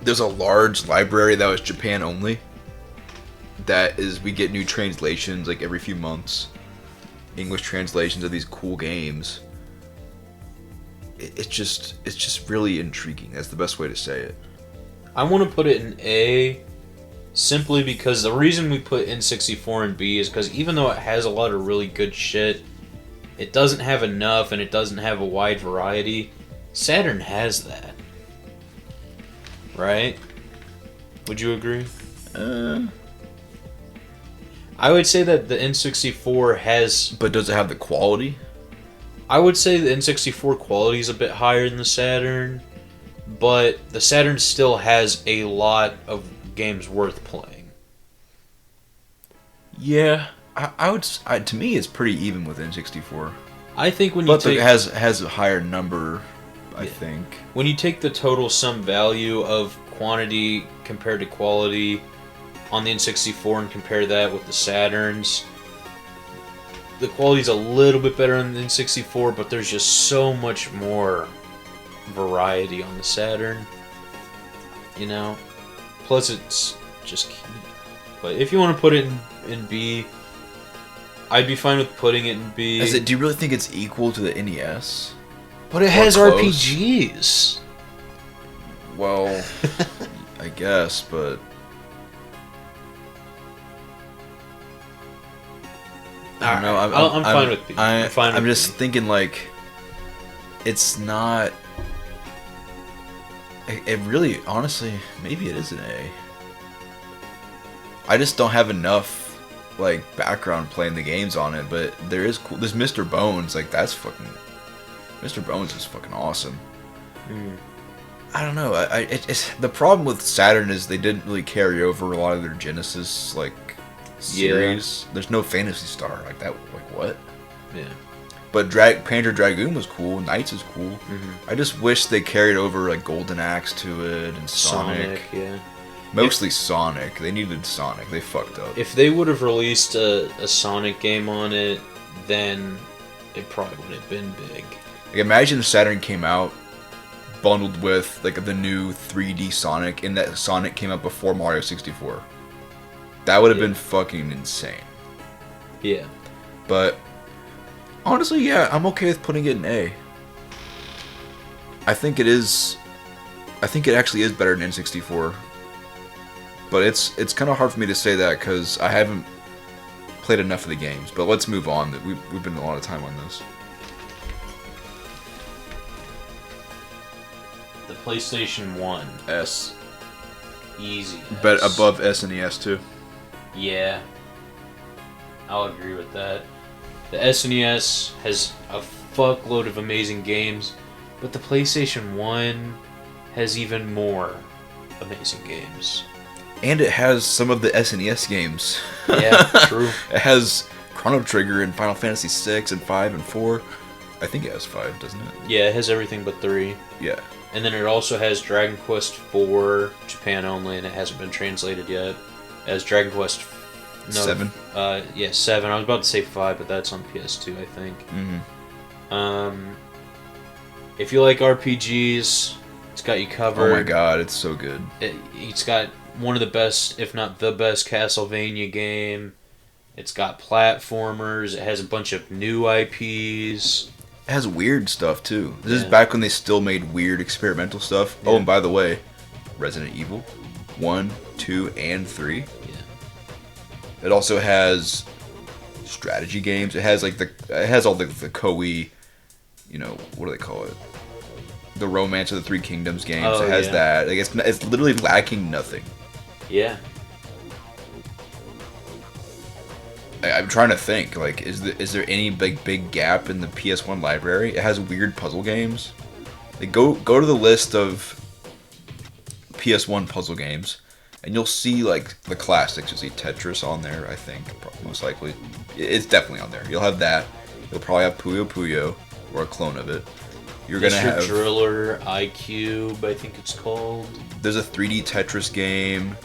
there's a large library that was Japan only. We get new translations like every few months. English translations of these cool games. It's just really intriguing. That's the best way to say it. I want to put it in A simply because the reason we put N64 in B is because even though it has a lot of really good shit, it doesn't have enough and it doesn't have a wide variety. Saturn has that. Right? Would you agree? I would say that the N64 has... But does it have the quality? I would say the N64 quality is a bit higher than the Saturn, but the Saturn still has a lot of games worth playing. Yeah, I would. To me, it's pretty even with N64. I think when you But take it has a higher number, I Yeah. think. when you take the total sum value of quantity compared to quality on the N64 and compare that with the Saturns, the quality's a little bit better on the N64, but there's just so much more variety on the Saturn. You know? Plus it's just key. But if you want to put it in B, I'd be fine with putting it in B. Do you really think it's equal to the NES? But it or has close? RPGs. Well, I guess, but I don't know. I'm fine with B. I'm fine I'm with just B. thinking like it's not. It really, honestly, maybe it is an A. I just don't have enough like background playing the games on it, but there is cool. There's Mr. Bones, like that's fucking. Mr. Bones is fucking awesome. I don't know. It's the problem with Saturn is they didn't really carry over a lot of their Genesis like series. There's no Phantasy Star like that. Like what? Yeah. But Panzer Dragoon was cool. Knights is cool. I just wish they carried over like Golden Axe to it and Sonic. Yeah. Mostly Sonic. They needed Sonic. They fucked up. If they would have released a Sonic game on it, then it probably would have been big. Like, imagine if Saturn came out bundled with like the new 3D Sonic, and that Sonic came out before Mario 64. That would have been fucking insane. Yeah. But honestly, yeah, I'm okay with putting it in A. I think it actually is better than N64. But it's kind of hard for me to say that because I haven't played enough of the games. But let's move on. We've been a lot of time on this. The PlayStation 1. S. Easy. But above SNES too. Yeah. I'll agree with that. The SNES has a fuckload of amazing games, but the PlayStation 1 has even more amazing games. And it has some of the SNES games. Yeah, true. It has Chrono Trigger and Final Fantasy 6 and 5 and 4. I think it has 5, doesn't it? Yeah, it has everything but 3. Yeah. And then it also has Dragon Quest 4, Japan only, and it hasn't been translated yet. It has Dragon Quest 7. 7. I was about to say 5, but that's on PS2, I think. Mm-hmm. If you like RPGs, it's got you covered. Oh my god, it's so good. It's got one of the best, if not the best, Castlevania game. It's got platformers. It has a bunch of new IPs. It has weird stuff too. This is back when they still made weird experimental stuff. Yeah. Oh, and by the way, Resident Evil 1, 2, and 3. Yeah. It also has strategy games. It has all the Koei, what do they call it? The Romance of the Three Kingdoms games. Oh, it has that. Like it's literally lacking nothing. Yeah. I'm trying to think. Like, is there any big gap in the PS1 library? It has weird puzzle games. Like, go to the list of PS1 puzzle games, and you'll see like the classics. You'll see Tetris on there. I think most likely, it's definitely on there. You'll have that. You'll probably have Puyo Puyo or a clone of it. You're gonna have Driller, iCube, I think it's called. There's a 3D Tetris game.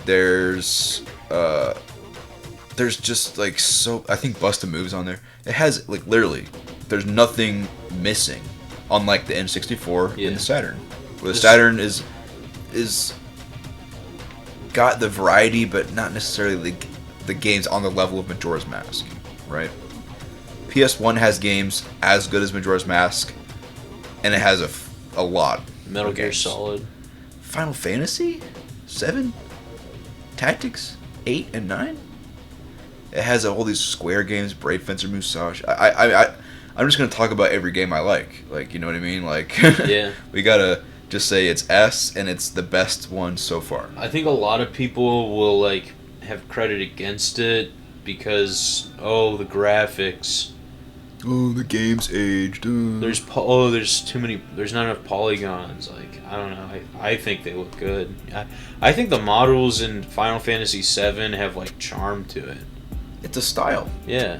There's just like so. I think Bust a Move's on there. It has like literally, there's nothing missing, unlike the N64 and the Saturn. Where the Saturn is got the variety, but not necessarily the games on the level of Majora's Mask, right? PS1 has games as good as Majora's Mask, and it has a lot. Metal Gear Solid, Final Fantasy 7, Tactics 8 and 9. It has all these Square games, Brave Fencer Musashi. I'm just gonna talk about every game I like. Like, you know what I mean? Like, yeah. We gotta just say it's S, and it's the best one so far. I think a lot of people will like have credit against it because the graphics. Oh, the game's aged. There's too many. There's not enough polygons. Like, I don't know. I think they look good. I think the models in Final Fantasy VII have like charm to it. It's a style. Yeah.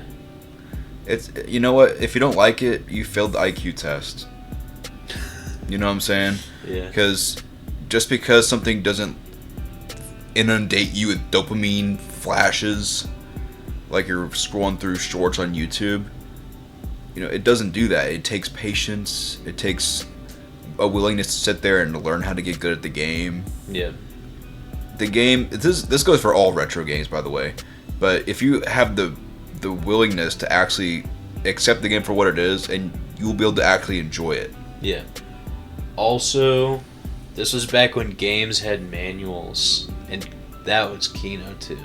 It's, you know what? If you don't like it, you failed the IQ test. You know what I'm saying? Yeah. Because just because something doesn't inundate you with dopamine flashes, like you're scrolling through shorts on YouTube, it doesn't do that. It takes patience. It takes a willingness to sit there and learn how to get good at the game. Yeah. The game. This goes for all retro games, by the way. But if you have the willingness to actually accept the game for what it is, and you'll be able to actually enjoy it. Yeah. Also, this was back when games had manuals, and that was Kino too.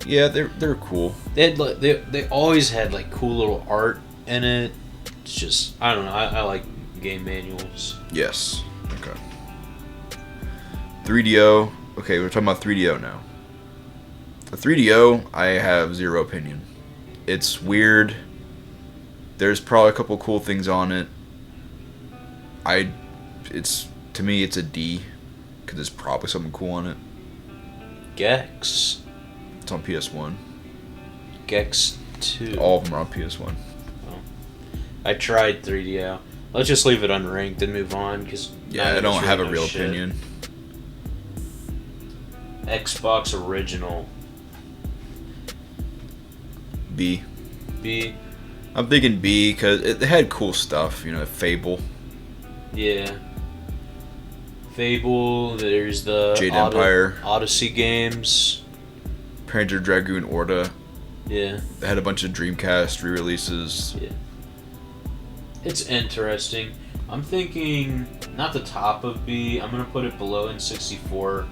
Yeah, they're cool. They always had like cool little art in it. It's just, I don't know. I like game manuals. Yes. Okay. 3DO. Okay, we're talking about 3DO now. The 3DO, I have zero opinion. It's weird. There's probably a couple cool things on it. To me, it's a D, because there's probably something cool on it. Gex. It's on PS1. Gex 2. All of them are on PS1. Oh. I tried 3DO. Let's just leave it unranked and move on, because I don't have a real opinion. Xbox original. B. B. I'm thinking B because it had cool stuff. Fable. Yeah. Fable. There's the Jade Empire. Odyssey games. Panzer Dragoon Orta. Yeah. It had a bunch of Dreamcast re-releases. Yeah. It's interesting. I'm thinking not the top of B. I'm gonna put it below N64.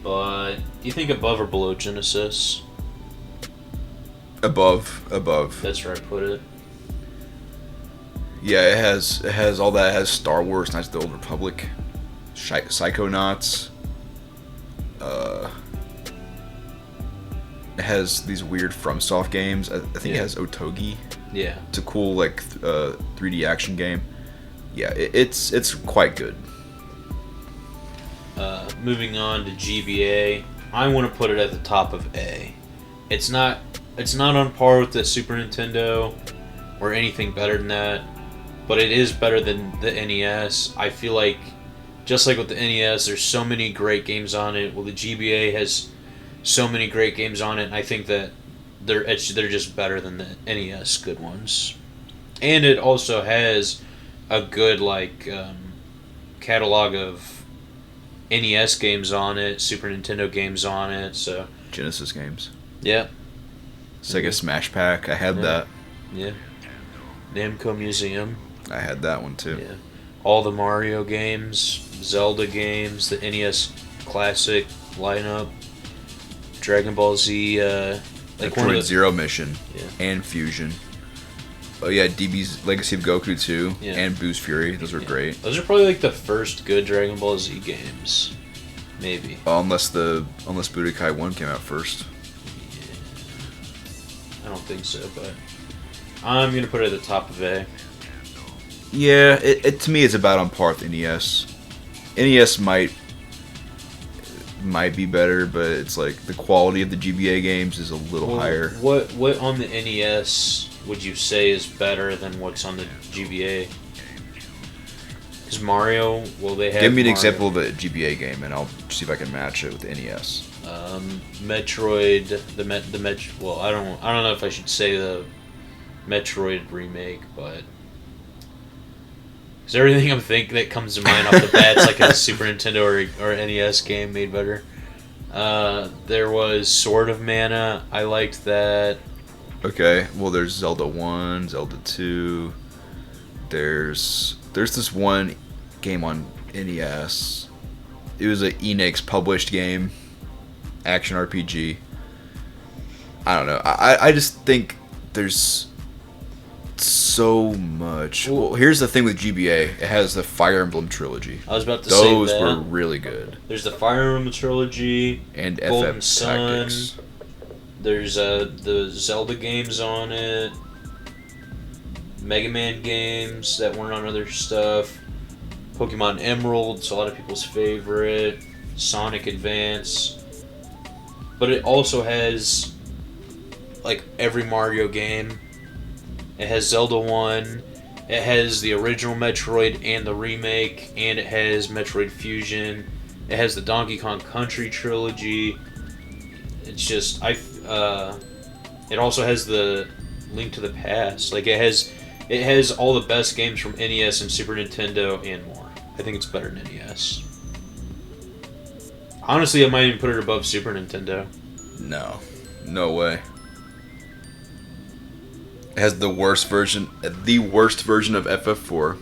But do you think above or below Genesis? Above. That's where I put it. Yeah, it has all that. It has Star Wars, Knights of the Old Republic, Psychonauts. It has these weird FromSoft games. I think it has Otogi. Yeah. It's a cool 3D action game. Yeah, it's quite good. Moving on to GBA, I want to put it at the top of A. It's not on par with the Super Nintendo or anything better than that, but it is better than the NES. I feel like, just like with the NES, there's so many great games on it. Well, the GBA has so many great games on it, and I think that they're just better than the NES good ones. And it also has a good catalog of NES games on it, Super Nintendo games on it, so Genesis games. Yeah. Sega Smash Pack. I had that. Yeah. Namco Museum. I had that one too. Yeah. All the Mario games, Zelda games, the NES Classic lineup, Dragon Ball Z, Metroid Zero Mission. Yeah. And Fusion. Oh yeah, DB's Legacy of Goku 2 Yeah. and Boost Fury. Those were great. Those are probably the first good Dragon Ball Z games. Maybe. Unless Budokai 1 came out first. I don't think so, but I'm gonna put it at the top of A. Yeah, it to me is about on par with NES. NES might be better, but it's the quality of the GBA games is a little higher. What on the NES would you say is better than what's on the GBA? Because Mario, they have. Give me an Mario. example of a GBA game, and I'll see if I can match it with the NES. Metroid, I don't know if I should say the Metroid remake, but because everything I'm thinking that comes to mind off the bat is a Super Nintendo or NES game made better. There was Sword of Mana. I liked that. Okay, well, there's Zelda 1, Zelda 2. There's this one game on NES. It was an Enix published game, action RPG. I don't know. I just think there's so much. Well, here's the thing with GBA. It has the Fire Emblem trilogy. I was about to say that. Those were really good. There's the Fire Emblem trilogy. And Golden FF Sun. Tactics. There's the Zelda games on it. Mega Man games that weren't on other stuff. Pokemon Emerald's a lot of people's favorite. Sonic Advance. But it also has every Mario game. It has Zelda 1. It has the original Metroid and the remake. And it has Metroid Fusion. It has the Donkey Kong Country trilogy. It's just it also has the Link to the Past. It has all the best games from NES and Super Nintendo and more. I think it's better than NES. Honestly, I might even put it above Super Nintendo. No way. It has the worst version of FF4.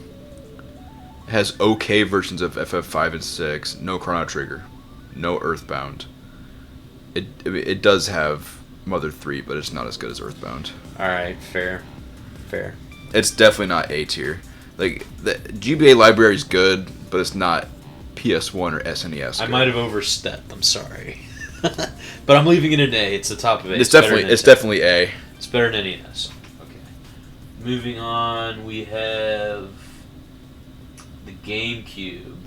It has okay versions of FF5 and 6. No Chrono Trigger. No Earthbound. It does have Mother 3, but it's not as good as Earthbound. Alright, fair. It's definitely not A tier. The GBA library is good, but it's not PS1 or SNES. I might have overstepped. I'm sorry. But I'm leaving it an A. It's the top of A. It's definitely A. It's better than NES. Okay. Moving on, we have the GameCube.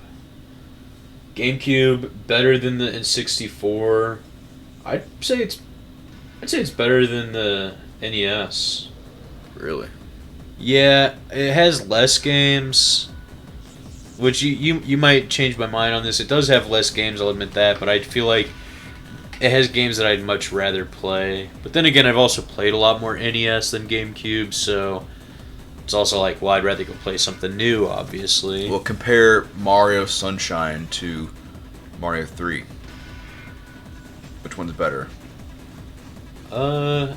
GameCube better than the N64. I'd say it's better than the NES. Really? Yeah, it has less games. Which you might change my mind on this. It does have less games, I'll admit that, but I feel like it has games that I'd much rather play. But then again, I've also played a lot more NES than GameCube, so it's also like, well, I'd rather go play something new, obviously. Well, compare Mario Sunshine to Mario 3. Which one's better? I'd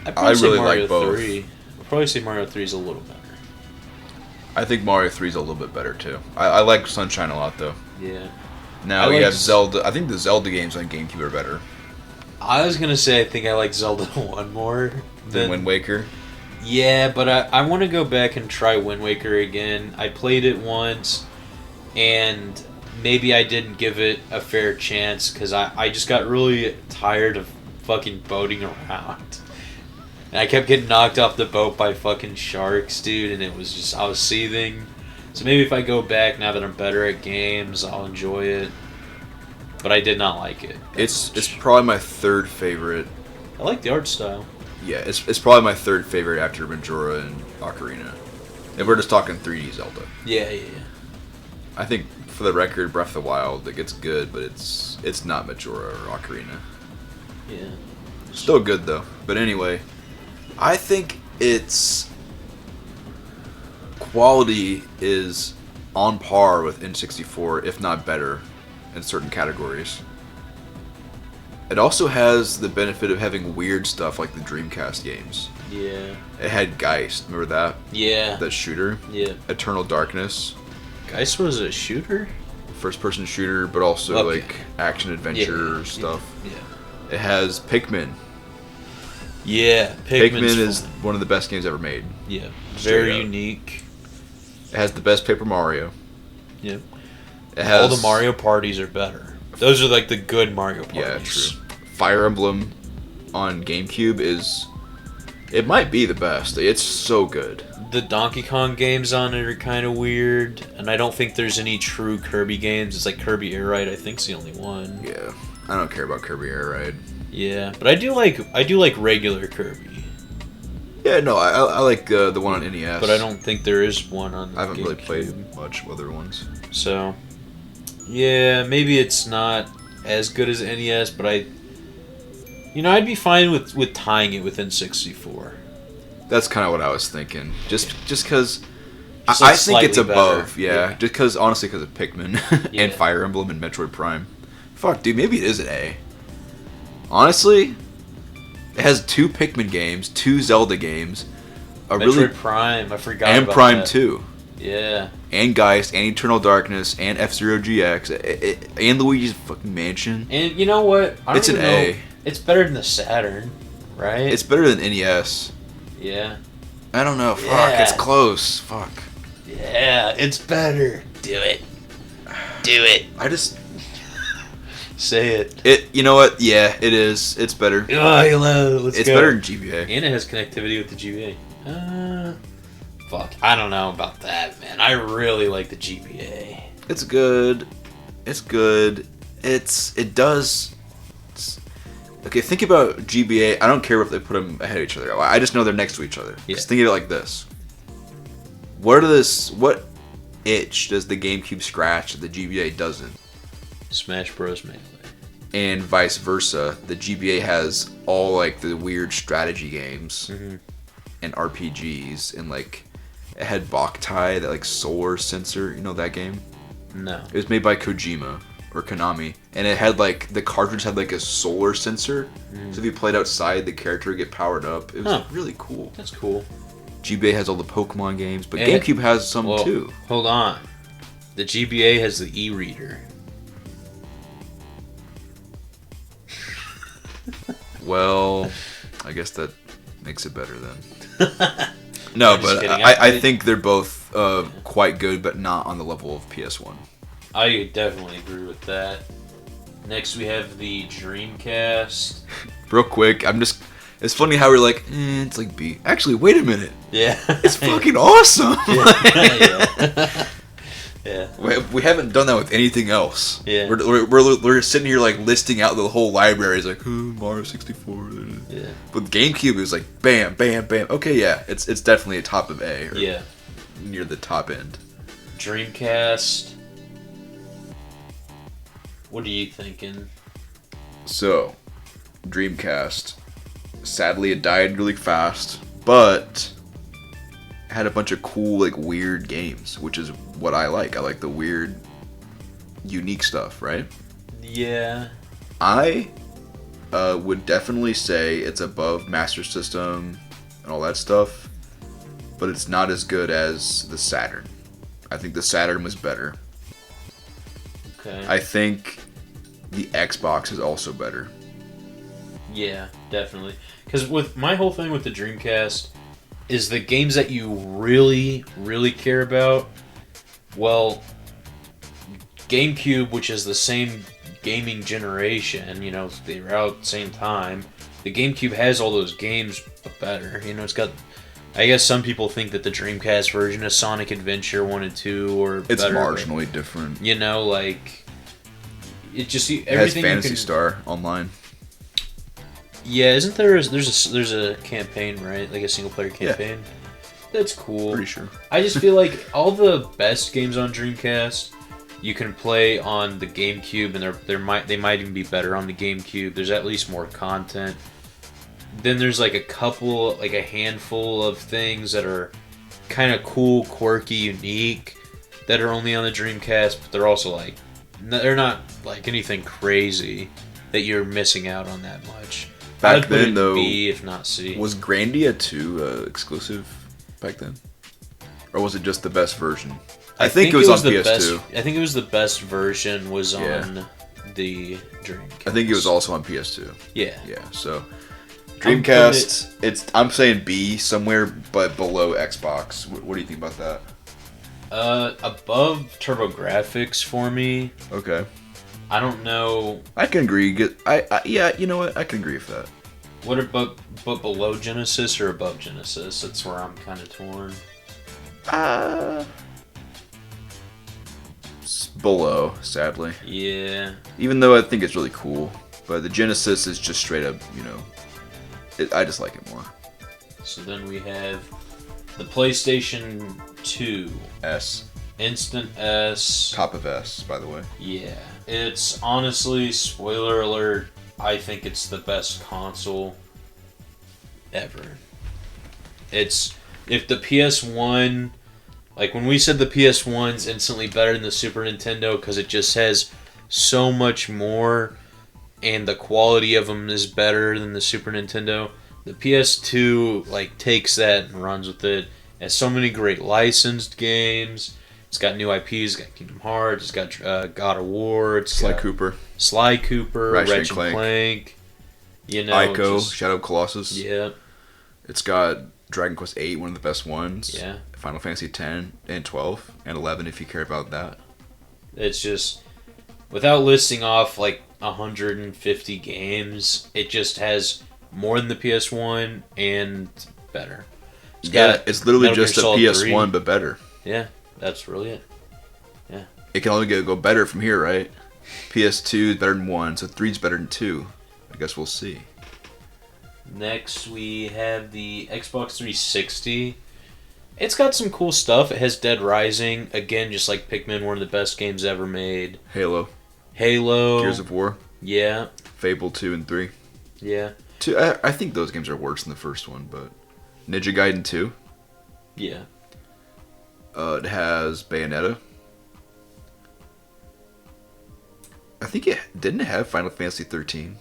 I probably say really Mario like both. 3. I'd probably say Mario 3 is a little better. I think Mario 3 is a little bit better too. I like Sunshine a lot though. Yeah. Now I we like have Zelda. I think the Zelda games on GameCube are better I was gonna say I think I like Zelda 1 more than Wind Waker. Yeah, but I want to go back and try Wind Waker again. I played it once, and maybe I didn't give it a fair chance because I just got really tired of fucking boating around. And I kept getting knocked off the boat by fucking sharks, dude, and it was just, I was seething. So maybe if I go back now that I'm better at games, I'll enjoy it. But I did not like it. It's probably my third favorite. I like the art style. Yeah, it's probably my third favorite after Majora and Ocarina. If we're just talking 3D Zelda. Yeah. I think, for the record, Breath of the Wild, it gets good, but it's not Majora or Ocarina. Yeah. Still good, though. But anyway, I think its quality is on par with N64, if not better, in certain categories. It also has the benefit of having weird stuff like the Dreamcast games. Yeah. It had Geist, remember that? Yeah. That shooter? Yeah. Eternal Darkness. Geist was a shooter? First person shooter, but also Okay. like action adventure stuff. Yeah. It has Pikmin. Yeah. Pikmin is fun. one of the best games ever made. Yeah. Straight Very up. unique. It has the best Paper Mario. Yep. It has All the Mario parties are better. Those are like the good Mario parties. Yeah, true. Fire Emblem on GameCube is... It might be the best. It's so good. The Donkey Kong games on it are kind of weird, and I don't think there's any true Kirby games. It's like Kirby Air Ride, I think, is the only one. Yeah, I don't care about Kirby Air Ride. Yeah, but I do like regular Kirby. Yeah, no, I like the one on NES. But I don't think there is one on. I haven't really GameCube. played much other ones. So, yeah, maybe it's not as good as NES, but I'd be fine with tying it within 64. That's kind of what I was thinking. Just because Just, I like, think it's slightly above. better. Yeah, Yeah. just because honestly, because of Pikmin Yeah. and Fire Emblem and Metroid Prime. Fuck, dude, maybe it is an A. Honestly, it has 2 Pikmin games, 2 Zelda games, Metroid Prime, I forgot and about Prime that. 2. Yeah. And Geist, and Eternal Darkness, and F-Zero GX, and Luigi's fucking Mansion. And you know what? I don't It's an even know- A. It's better than the Saturn, right? It's better than NES. Yeah. I don't know. Fuck, Yeah. it's close. Fuck. Yeah, it's better. Do it. Do it. I just... Say it. You know what? Yeah, it is. It's better. Oh, hello. Let's It's go. better than GBA. And it has connectivity with the GBA. Fuck. I don't know about that, man. I really like the GBA. It's good. It's good. It does... Okay, think about GBA. I don't care if they put them ahead of each other. I just know they're next to each other. Yeah. Just think of it like this. What itch does the GameCube scratch that the GBA doesn't? Smash Bros. Melee. And vice versa. The GBA has all like the weird strategy games and RPGs, and like it had Boktai, that like solar sensor. You know that game? No. It was made by Kojima or Konami, and it had like the cartridge had like a solar sensor. So if you played outside, the character would get powered up. It was Huh. really cool. That's cool. GBA has all the Pokemon games, but And GameCube has some Well, too. Hold on. The GBA has the e-reader. Well, I guess that makes it better then. No, I'm just but kidding. I think they're both quite good, but not on the level of PS1. I definitely agree with that. Next we have the Dreamcast. Real quick, it's funny how we're like, it's like B. Actually, wait a minute. Yeah. It's fucking awesome. yeah. Yeah. We haven't done that with anything else. Yeah. We're sitting here like listing out the whole library. It's like, Mario 64. Yeah. But GameCube is like, bam, bam, bam. Okay, yeah, it's definitely a top of A. Or Yeah. near the top end. Dreamcast. What are you thinking? So, Dreamcast. Sadly, it died really fast, but had a bunch of cool, like, weird games, which is what I like. I like the weird, unique stuff, right? Yeah. I would definitely say it's above Master System and all that stuff, but it's not as good as the Saturn. I think the Saturn was better. Okay. I think the Xbox is also better. Yeah, definitely. Because with my whole thing with the Dreamcast is the games that you really, really care about. Well, GameCube, which is the same gaming generation, you know, they were out at the same time. The GameCube has all those games, but better. You know, it's got. I guess some people think that the Dreamcast version of Sonic Adventure 1 and 2 or It's better, marginally different. You know, like it just It has everything. Phantasy Star online. Yeah, isn't there? There's a campaign, right? Like a single player campaign. Yeah. That's cool. Pretty sure. I just feel like all the best games on Dreamcast you can play on the GameCube, and they might even be better on the GameCube. There's at least more content. Then there's like a handful of things that are kind of cool, quirky, unique that are only on the Dreamcast, but they're also like they're not like anything crazy that you're missing out on that much. Back then, though, B, if not C. Was Grandia 2 exclusive back then? Or was it just the best version? I think it was on PS2. I think it was the best version was on the Dreamcast. I think it was also on PS2. Yeah. Yeah, so Dreamcast, I'm saying B somewhere, but below Xbox. What do you think about that? Above TurboGrafx for me. Okay. I don't know. I can agree. Yeah, you know what? I can agree with that. What about but below Genesis or above Genesis? That's where I'm kind of torn. Below, sadly. Yeah. Even though I think it's really cool, but the Genesis is just straight up, you know. I just like it more. So then we have the PlayStation 2. S. Instant S. Top of S, by the way. Yeah. It's honestly, spoiler alert, I think it's the best console ever. If the PS1, like when we said the PS1's instantly better than the Super Nintendo because it just has so much more and the quality of them is better than the Super Nintendo, the PS2 like takes that and runs with it. It has so many great licensed games. It's got new IPs. It's got Kingdom Hearts. It's got God of War. It's Sly got Cooper. Ratchet and Clank. You know, Ico, Shadow of Colossus. Yeah. It's got Dragon Quest 8, one of the best ones. Yeah. Final Fantasy 10 and 12 and 11 if you care about that. It's just, without listing off like 150 games, it just has more than the PS1 and better. It's literally Metal just a Gear Solid PS1 3. but better. Yeah, that's really it. Yeah. It can only go better from here, right? PS2 is better than 1, so 3 is better than 2. I guess we'll see. Next, we have the Xbox 360. It's got some cool stuff. It has Dead Rising. Again, just like Pikmin, one of the best games ever made. Halo. Gears of War. Yeah. Fable 2 and 3. Yeah. I think those games are worse than the first one, but... Ninja Gaiden 2. Yeah. It has Bayonetta. I think it didn't have Final Fantasy 13.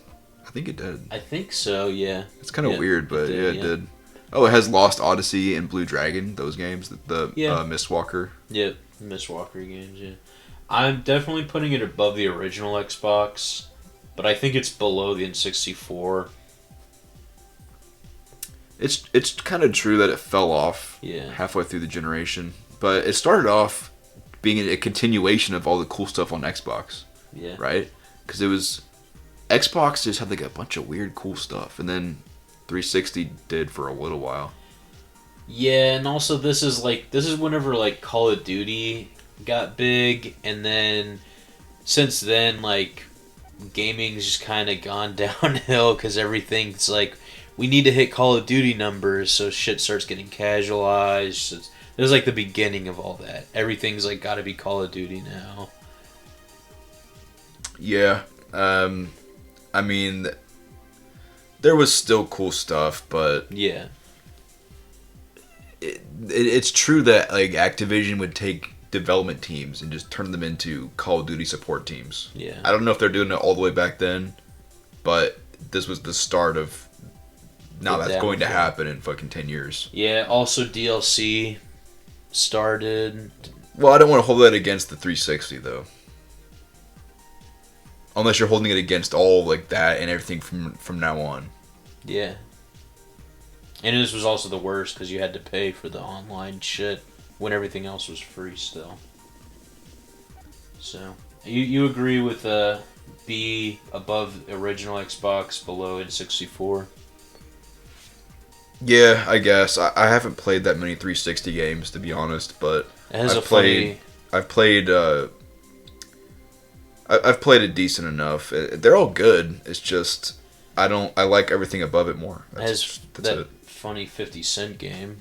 I think it did. I think so, yeah. It's kind of weird, but it yeah. did. Oh, it has Lost Odyssey and Blue Dragon, those games. The Yeah. Mistwalker. Yep, Mistwalker games, yeah. I'm definitely putting it above the original Xbox, but I think it's below the N64. It's kind of true that it fell off halfway through the generation, but it started off being a continuation of all the cool stuff on Xbox. Yeah. Right? Because it was... Xbox just had like a bunch of weird cool stuff, and then 360 did for a little while. Yeah, and also this is whenever like Call of Duty got big, and then since then like gaming's just kind of gone downhill because everything's like we need to hit Call of Duty numbers, so shit starts getting casualized. It was like the beginning of all that. Everything's like got to be Call of Duty now. Yeah. I mean, there was still cool stuff, but Yeah. it's true that like Activision would take development teams and just turn them into Call of Duty support teams. Yeah. I don't know if they're doing it all the way back then, but this was the start of now The that's going to downfall. happen in fucking 10 years. Yeah, also DLC started. Well, I don't want to hold that against the 360 though. Unless you're holding it against all like that and everything from now on. Yeah. And this was also the worst because you had to pay for the online shit when everything else was free still. So, you agree with B above original Xbox, below N64? Yeah, I guess. I haven't played that many 360 games to be honest, but It has I've played it decent enough. They're all good. It's just I like everything above it more. It has That's that it. funny 50 Cent game.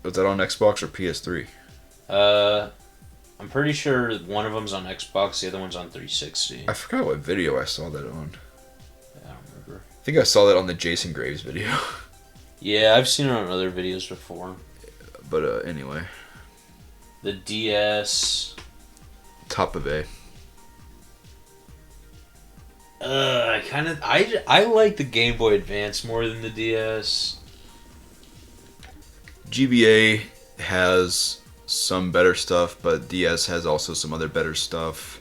Was that on Xbox or PS3? I'm pretty sure one of them's on Xbox, the other one's on 360. I forgot what video I saw that on. I don't remember. I think I saw that on the Jason Graves video. Yeah, I've seen it on other videos before. But anyway, The DS. top of A. I like the Game Boy Advance more than the DS. GBA has some better stuff, but DS has also some other better stuff.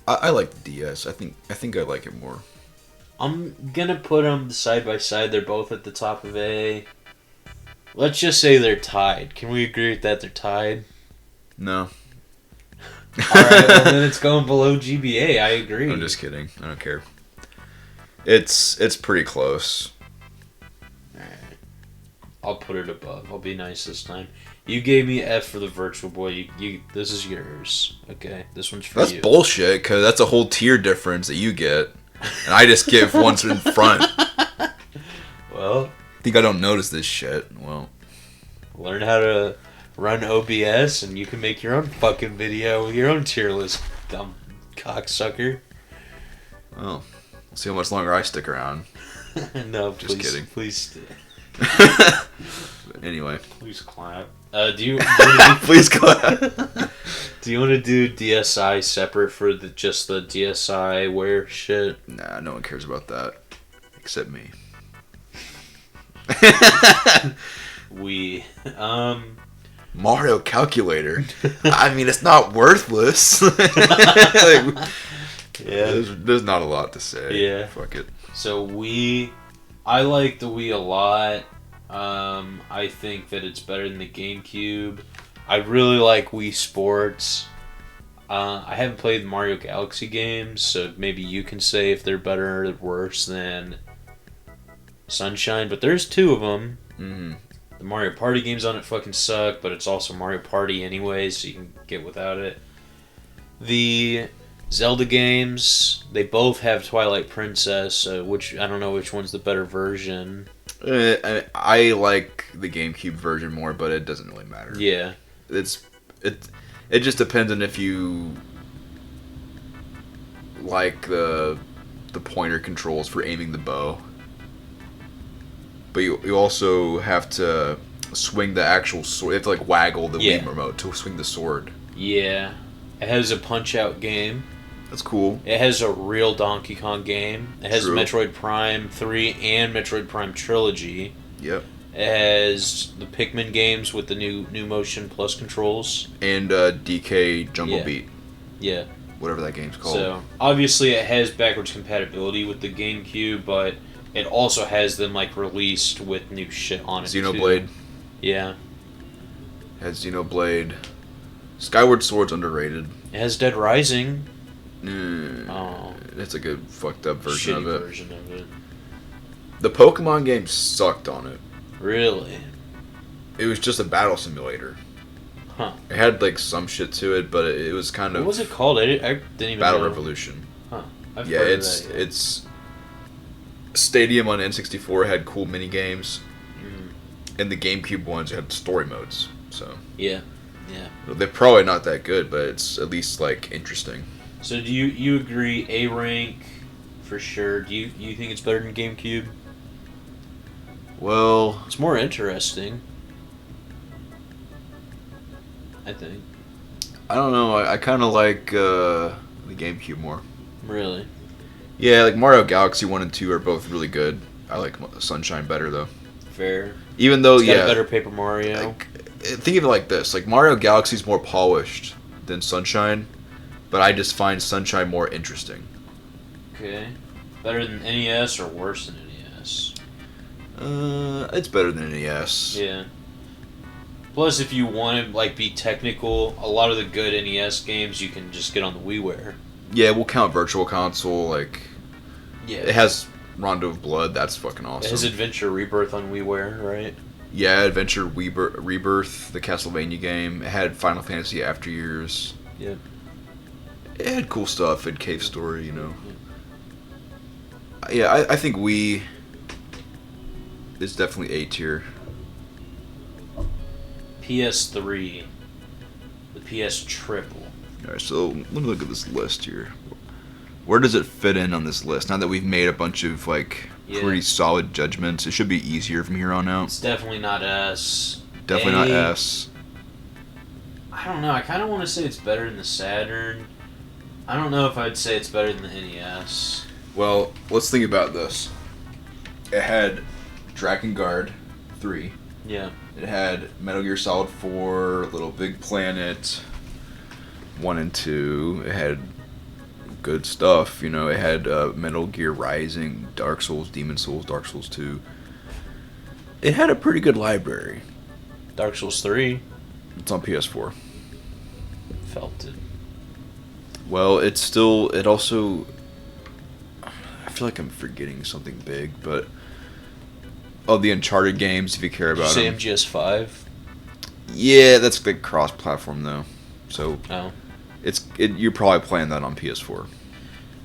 I like the DS. I think I like it more. I'm gonna put them side by side. They're both at the top of A. Let's just say they're tied. Can we agree with that? They're tied. No, All right, well then it's going below GBA. I agree. I'm just kidding. I don't care. It's pretty close. Alright. I'll put it above. I'll be nice this time. You gave me F for the Virtual Boy. This is yours. Okay, this one's for That's you. bullshit, because that's a whole tier difference that you get. And I just give ones in front. Well, Think I don't notice this shit. Well, learn how to run OBS and you can make your own fucking video with your own tier list, dumb cocksucker. well, we'll see how much longer I stick around. No, Just please, kidding. please, But anyway, please clap. Do you please clap. do you want to do DSi separate for just the DSi wear shit? Nah, no one cares about that. Except me. We Mario Calculator. I mean, it's not worthless. yeah. There's not a lot to say. Yeah. Fuck it. So I like the Wii a lot. I think that it's better than the GameCube. I really like Wii Sports. I haven't played Mario Galaxy games, so maybe you can say if they're better or worse than Sunshine. But there's two of them. Mm-hmm. The Mario Party games on it fucking suck, but it's also Mario Party anyway, so you can get without it. The Zelda games, they both have Twilight Princess, which I don't know which one's the better version. I like the GameCube version more, but it doesn't really matter. Yeah. It just depends on if you like the pointer controls for aiming the bow. But you also have to swing the actual sword. You have to like waggle the Wii remote to swing the sword. Yeah. It has a Punch-Out game. That's cool. It has a real Donkey Kong game. It has True. Metroid Prime 3 and Metroid Prime Trilogy. Yep. It has the Pikmin games with the new Motion Plus controls. And DK Jungle Yeah. Beat, Yeah. whatever that game's called. So, obviously it has backwards compatibility with the GameCube, but it also has them, like, released with new shit on it, Xenoblade. too. Yeah. Has Xenoblade. Skyward Sword's underrated. It has Dead Rising. Oh. It's a good fucked up version Shitty of it. version of it. The Pokemon game sucked on it. Really? It was just a battle simulator. Huh. It had like some shit to it, but it was kind of What was it called? I didn't even Battle know. Revolution. Huh. I've Yeah, heard it's of that, yeah. it's Stadium on N64 had cool mini games, and the GameCube ones had story modes. So Yeah. Yeah. they're probably not that good, but it's at least like interesting. So do you agree A rank for sure? Do you think it's better than GameCube? Well, It's more interesting. I think. I don't know. I kind of like the GameCube more. Really? Yeah, like Mario Galaxy 1 and 2 are both really good. I like Sunshine better though. Fair. Even though It's got a better Paper Mario. like, think of it like this: like Mario Galaxy's more polished than Sunshine, but I just find Sunshine more interesting. Okay. Better than NES or worse than NES? It's better than NES. Yeah. Plus, if you want to like be technical, a lot of the good NES games you can just get on the WiiWare. Yeah, we'll count Virtual Console. Like, Yeah. it has Rondo of Blood. That's fucking awesome. It has Adventure Rebirth on WiiWare, right? Yeah, Adventure Rebirth, the Castlevania game. It had Final Fantasy After Years. Yep. It had cool stuff. It had Cave Story, you know. Yeah, I think Wii is definitely A tier. PS3. The PS Triple. Alright, so let me look at this list here. Where does it fit in on this list? Now that we've made a bunch of, like, pretty solid judgments, it should be easier from here on out. It's definitely not S. Definitely not S. I don't know. I kind of want to say it's better than the Saturn. I don't know if I'd say it's better than the NES. Well, let's think about this. It had Dragon Guard 3. Yeah. It had Metal Gear Solid 4, Little Big Planet 1 and 2. It had good stuff, you know. It had Metal Gear Rising, Dark Souls, Demon Souls, Dark Souls 2. It had a pretty good library. Dark Souls 3. It's on PS4. Felt it. Well, it also... I feel like I'm forgetting something big, but... Oh, the Uncharted games, if you care about Did them. you say MGS5? Yeah, that's big cross-platform, though. So... Oh. You're probably playing that on PS4.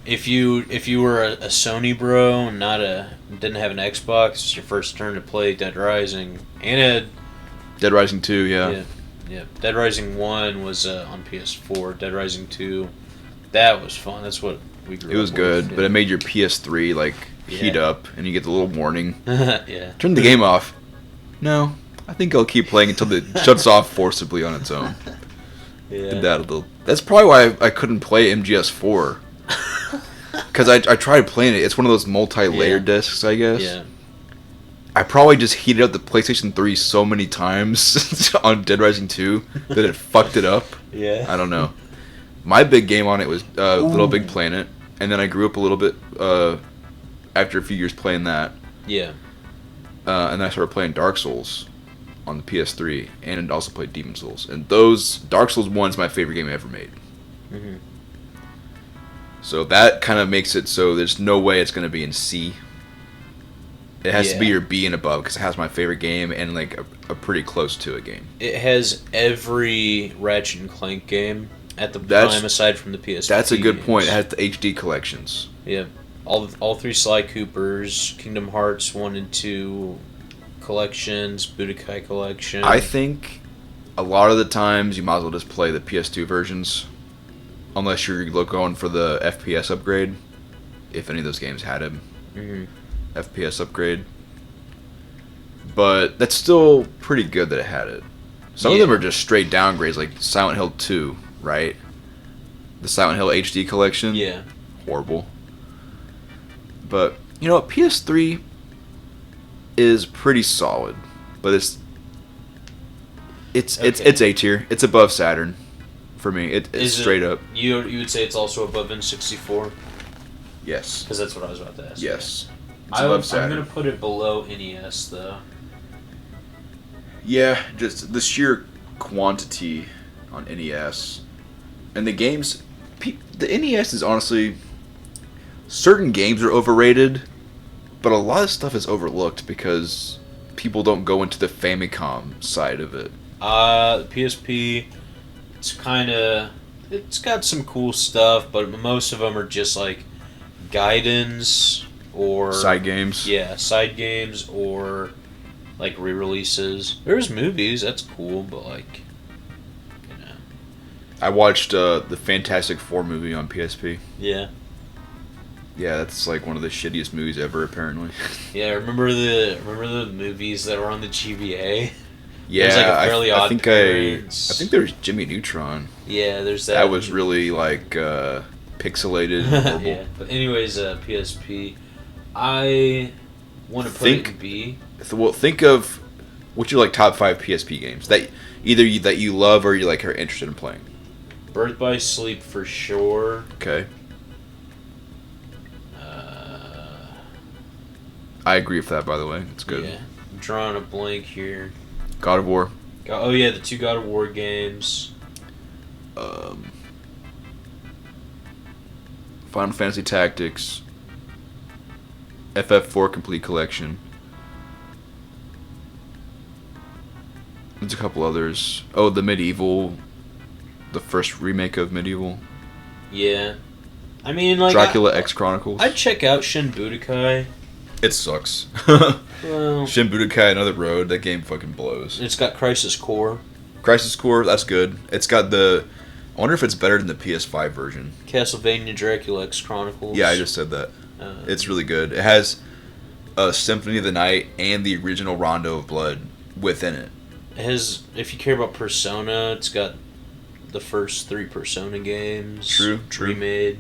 If you were a Sony bro and didn't have an Xbox, it's your first turn to play Dead Rising, and Dead Rising 2, yeah. Yeah. Dead Rising 1 was on PS4. Dead Rising 2, that was fun. That's what we grew up with. It was good, yeah. but it made your PS3 like heat up, and you get the little warning. Yeah. Turn the game off. No, I think I'll keep playing until it shuts off forcibly on its own. Yeah. That's probably why I couldn't play MGS4. Because I tried playing it. It's one of those multi-layer discs, I guess. Yeah. I probably just heated up the PlayStation 3 so many times on Dead Rising 2 that it fucked it up. Yeah. I don't know. My big game on it was Little Big Planet, and then I grew up a little bit after a few years playing that. Yeah. And then I started playing Dark Souls on the PS3, and also played Demon Souls. And Dark Souls 1 is my favorite game ever made. Mm-hmm. So that kind of makes it so there's no way it's going to be in C. It has to be your B and above, because it has my favorite game and like a pretty close to a game. It has every Ratchet and Clank game at the time, aside from the PS. That's a good games. point. It has the HD collections. Yeah, all three Sly Coopers, Kingdom Hearts 1 and 2 collections, Budokai collection. I think a lot of the times you might as well just play the PS2 versions, unless you're going for the FPS upgrade, if any of those games had him. Mm-hmm. FPS upgrade. But that's still pretty good that it had it. Some of them are just straight downgrades, like Silent Hill 2, right? The Silent Hill HD collection. Yeah. Horrible. But, you know, PS3 is pretty solid. But it's A tier. It's above Saturn for me. It's straight up. You would say it's also above N64? Yes. Because that's what I was about to ask. Yes. It's I'm above Saturn. going to put it below NES, though. Yeah, just the sheer quantity on NES. And the games... The NES is honestly... Certain games are overrated, but a lot of stuff is overlooked because people don't go into the Famicom side of it. The PSP, it's got some cool stuff, but most of them are just like guidance or Side games. Yeah, side games or like re-releases. There's movies, that's cool, but like, you know. I watched the Fantastic Four movie on PSP. Yeah. Yeah, that's like one of the shittiest movies ever, apparently. Yeah, remember the movies that were on the GBA? Yeah, There's like a Fairly I Odd think Parents. I think there was Jimmy Neutron. Yeah, there's that. That was really like pixelated and horrible. Yeah, but anyways, PSP. I want to put it in B. Well, think of what's your like top 5 PSP games that that you love or you like are interested in playing. Birth by Sleep for sure. Okay. I agree with that, by the way. It's good. Yeah, I'm drawing a blank here. God of War. Oh yeah, the 2 God of War games. Final Fantasy Tactics. FF4 Complete Collection. There's a couple others. Oh, the first remake of Medieval. Yeah, I mean like Dracula X Chronicles. I'd check out Shin Budokai. It sucks. Well, Shin Budokai Another Road. That game fucking blows. it's got Crisis Core, Crisis Core. That's good. It's got the. I wonder if it's better than the PS5 version. Castlevania Dracula X Chronicles. Yeah, I just said that. It's really good. It has Symphony of the Night and the original Rondo of Blood within it. It has, if you care about Persona, it's got the first 3 Persona games. True. Remade.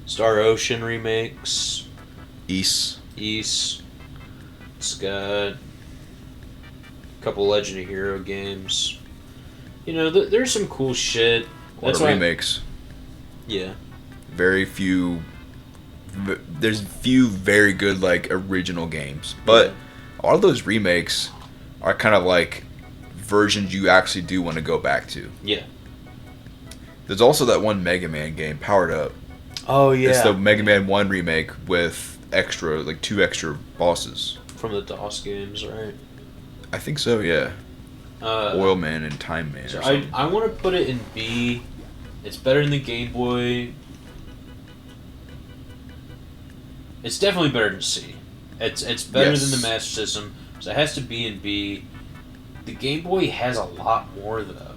Star Ocean remakes. East. It's got a couple Legend of Hero games. You know, there's some cool shit. A lot of remakes. Yeah. Very few. There's few very good like original games, but a lot of those remakes are kind of like versions you actually do want to go back to. Yeah. There's also that one Mega Man game, Powered Up. Oh yeah. It's the Mega Man 1 remake with 2 extra bosses. From the DOS games, right? I think so, yeah. Oil Man and Time Man. So or something. I want to put it in B. It's better than the Game Boy. It's definitely better than C. It's better than the Master System, so it has to be in B. The Game Boy has a lot more though.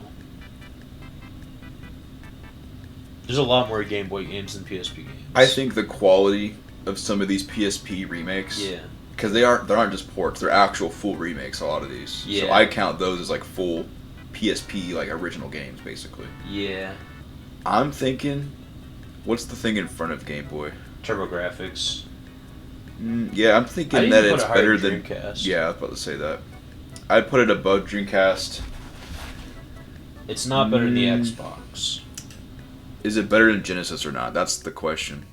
There's a lot more Game Boy games than PSP games. I think the quality of some of these PSP remakes, Yeah. because they aren't just ports; they're actual full remakes. A lot of these, Yeah. so I count those as like full PSP like original games, basically. Yeah. I'm thinking, what's the thing in front of Game Boy? TurboGrafx. Yeah, I'm thinking that it's better than Dreamcast. Yeah, I was about to say that. I'd put it above Dreamcast. It's not better than the Xbox. Is it better than Genesis or not? That's the question.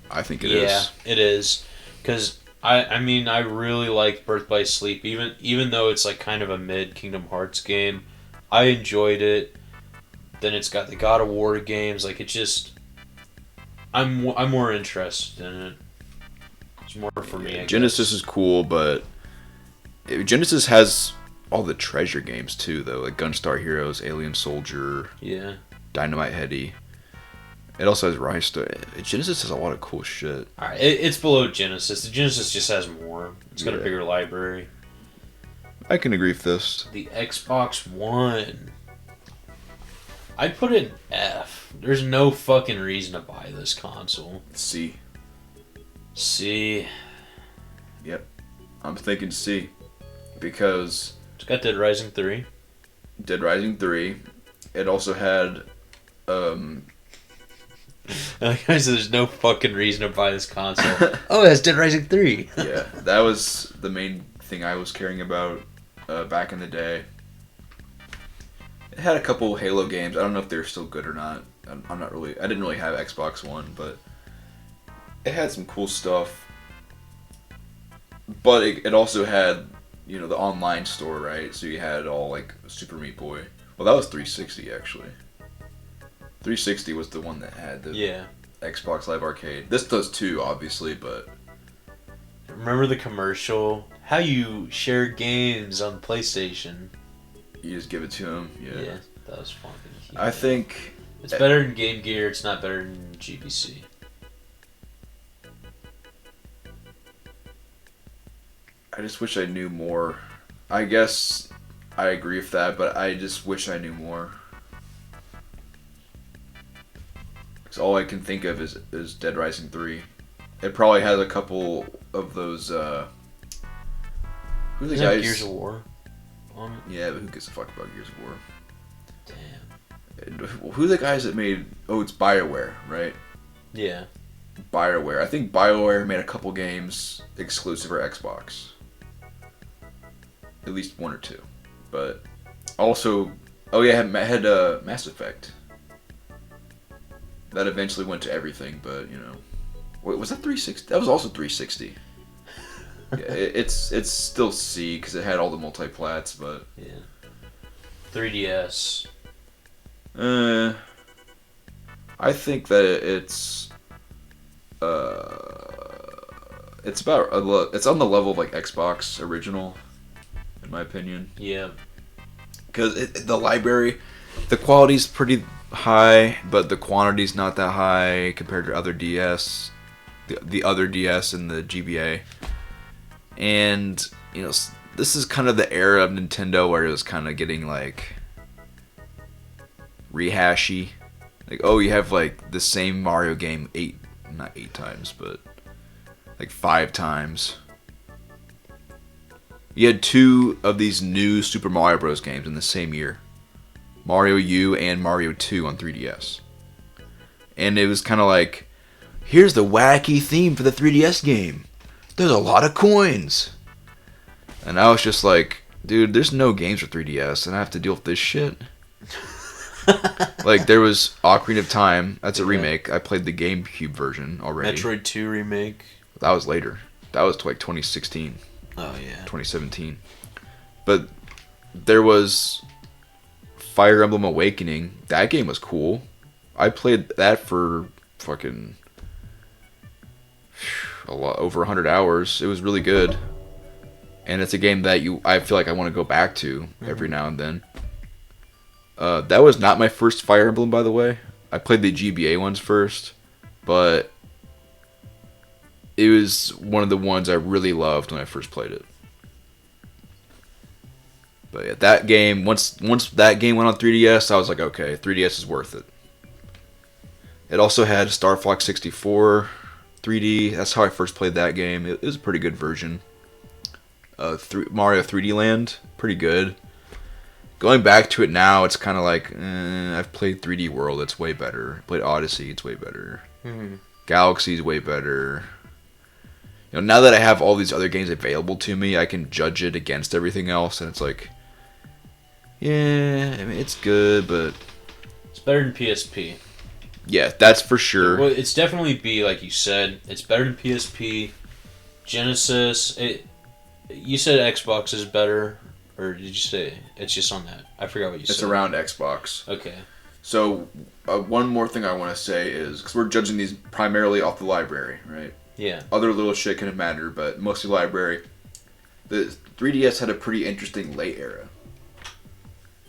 I think it is. Yeah, it is. Because, I mean, I really like Birth by Sleep. Even though it's like kind of a mid Kingdom Hearts game, I enjoyed it. Then it's got the God of War games. Like, it just... I'm more interested in it. It's more for me, I Genesis guess. is cool, but Genesis has all the treasure games too, though, like Gunstar Heroes, Alien Soldier, Yeah. Dynamite Heady. It also has Rise Star. Genesis has a lot of cool shit. Alright, it's below Genesis. The Genesis just has more. It's got a bigger library. I can agree with this. The Xbox One. I'd put it in F. There's no fucking reason to buy this console. C. C. Yep. I'm thinking C. Because It's got Dead Rising 3. Dead Rising 3. It also had Like I said, there's no fucking reason to buy this console. Oh, it has Dead Rising 3. yeah, that was the main thing I was caring about back in the day. It had a couple Halo games. I don't know if they're still good or not. I'm not really. I didn't really have Xbox One, but it had some cool stuff. But it also had, the online store, right? So you had all like Super Meat Boy. Well, that was 360 actually. 360 was the one that had the Xbox Live Arcade. This does too, obviously, but Remember the commercial? How you share games on PlayStation. you just give it to him. Yeah. That was fucking cute. I think It's better than Game Gear, it's not better than GBC. I just wish I knew more. I guess I agree with that, but I just wish I knew more. Because all I can think of is Dead Rising 3. It probably has a couple of those. Who are the Is guys? that Gears of War on it? Yeah, but who gives a fuck about Gears of War? Damn. Who are the guys that made? Oh, it's BioWare, right? Yeah. BioWare. I think BioWare made a couple games exclusive for Xbox. At least one or two. But also, oh yeah, had Mass Effect. That eventually went to everything, but you know, wait, was that 360? That was also 360. Yeah, it's still C because it had all the multi-plats, but Yeah. 3DS. I think that it's about it's on the level of like Xbox original, in my opinion. Yeah. Because the library, the quality's pretty high, but the quantity's not that high compared to other DS, the other DS and the GBA. And, you know, this is kind of the era of Nintendo where it was kind of getting, like, rehashy. Like, oh, you have, like, the same Mario game not 8 times, but, like, 5 times. You had 2 of these new Super Mario Bros. Games in the same year. Mario U and Mario 2 on 3DS. And it was kind of like, here's the wacky theme for the 3DS game. There's a lot of coins. And I was just like, dude, there's no games for 3DS, and I have to deal with this shit. Like, there was Ocarina of Time. That's a remake. I played the GameCube version already. Metroid 2 remake. That was later. That was like 2016. Oh, yeah. 2017. But there was Fire Emblem Awakening. That game was cool. I played that for fucking a lot, over 100 hours. It was really good. And it's a game that I feel like I want to go back to every now and then. That was not my first Fire Emblem, by the way. I played the GBA ones first, but it was one of the ones I really loved when I first played it. But yeah, that game, once that game went on 3DS, I was like, okay, 3DS is worth it. It also had Star Fox 64 3D. That's how I first played that game. It was a pretty good version. Mario 3D Land, pretty good. Going back to it now, it's kind of like, I've played 3D World, it's way better. Played Odyssey, it's way better. Mm-hmm. Galaxy's way better. You know, now that I have all these other games available to me, I can judge it against everything else, and it's like, yeah, I mean, it's good, but It's better than PSP. yeah, that's for sure. Well, it's definitely B, like you said. It's better than PSP. Genesis. You said Xbox is better, or did you say it's just on that? I forgot what you said. It's around Xbox. Okay. So, one more thing I want to say is, because we're judging these primarily off the library, right? Yeah. Other little shit can matter, but mostly library. The 3DS had a pretty interesting late era.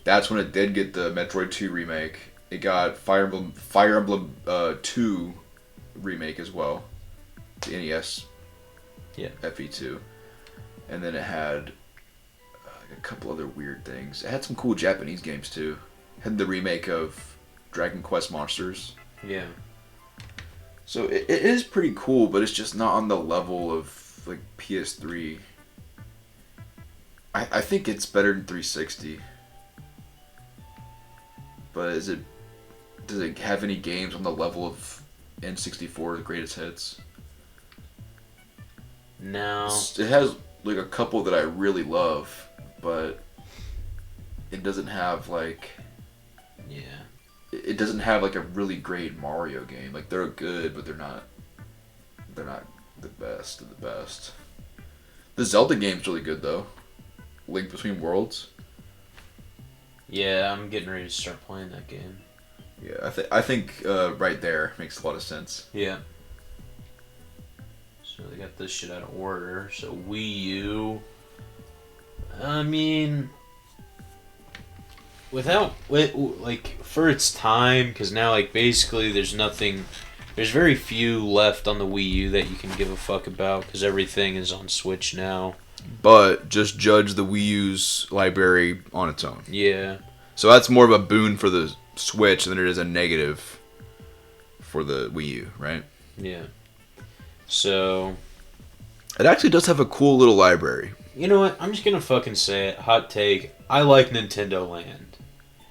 That's when it did get the Metroid 2 remake. It got Fire Emblem 2 remake as well. The NES. Yeah. FE2. And then it had a couple other weird things. It had some cool Japanese games too. It had the remake of Dragon Quest Monsters. Yeah. So it is pretty cool, but it's just not on the level of like PS3. I think it's better than 360. But does it have any games on the level of N64, the greatest hits? No. It has like a couple that I really love, but it doesn't have like it doesn't have like a really great Mario game. Like, they're good, but they're not the best of the best. The Zelda game's really good though. Link Between Worlds. Yeah, I'm getting ready to start playing that game. Yeah, I think right there makes a lot of sense. Yeah. So they got this shit out of order. So Wii U. I mean, like, for its time, because now, like, basically there's very few left on the Wii U that you can give a fuck about, because everything is on Switch now. but just judge the Wii U's library on its own. Yeah. So that's more of a boon for the Switch than it is a negative for the Wii U, right? Yeah. So, it actually does have a cool little library. You know what? I'm just gonna fucking say it. Hot take. I like Nintendo Land.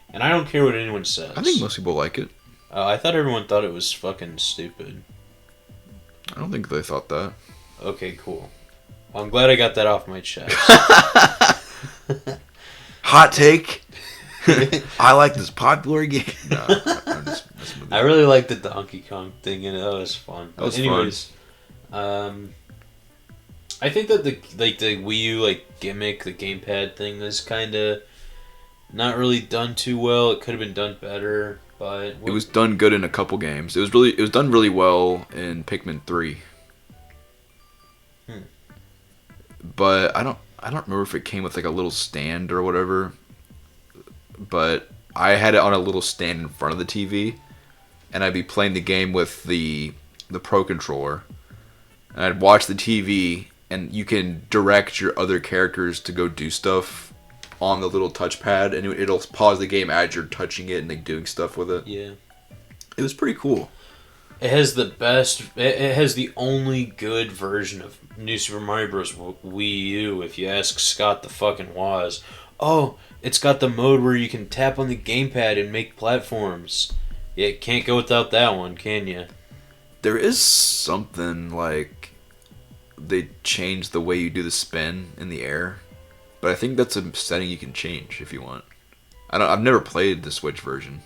And I don't care what anyone says. I think most people like it. I thought everyone thought it was fucking stupid. I don't think they thought that. Okay, cool. Well, I'm glad I got that off my chest. Hot take. I like this popular game. No, I'm just messing with you. I really like the Donkey Kong thing, and that was fun. That was anyways, I think that the Wii U gimmick, the gamepad thing, is kind of not really done too well. It could have been done better, but it was done good in a couple games. It was done really well in Pikmin 3. But I don't remember if it came with like a little stand or whatever. But I had it on a little stand in front of the TV, and I'd be playing the game with the Pro Controller, and I'd watch the TV, and you can direct your other characters to go do stuff on the little touchpad, and it'll pause the game as you're touching it and like doing stuff with it. Yeah, it was pretty cool. It has the best. It has the only good version of New Super Mario Bros. Wii U. If you ask Scott the fucking Woz, oh, it's got the mode where you can tap on the gamepad and make platforms. Yeah, can't go without that one, can you? There is something like they changed the way you do the spin in the air, but I think that's a setting you can change if you want. I've never played the Switch version.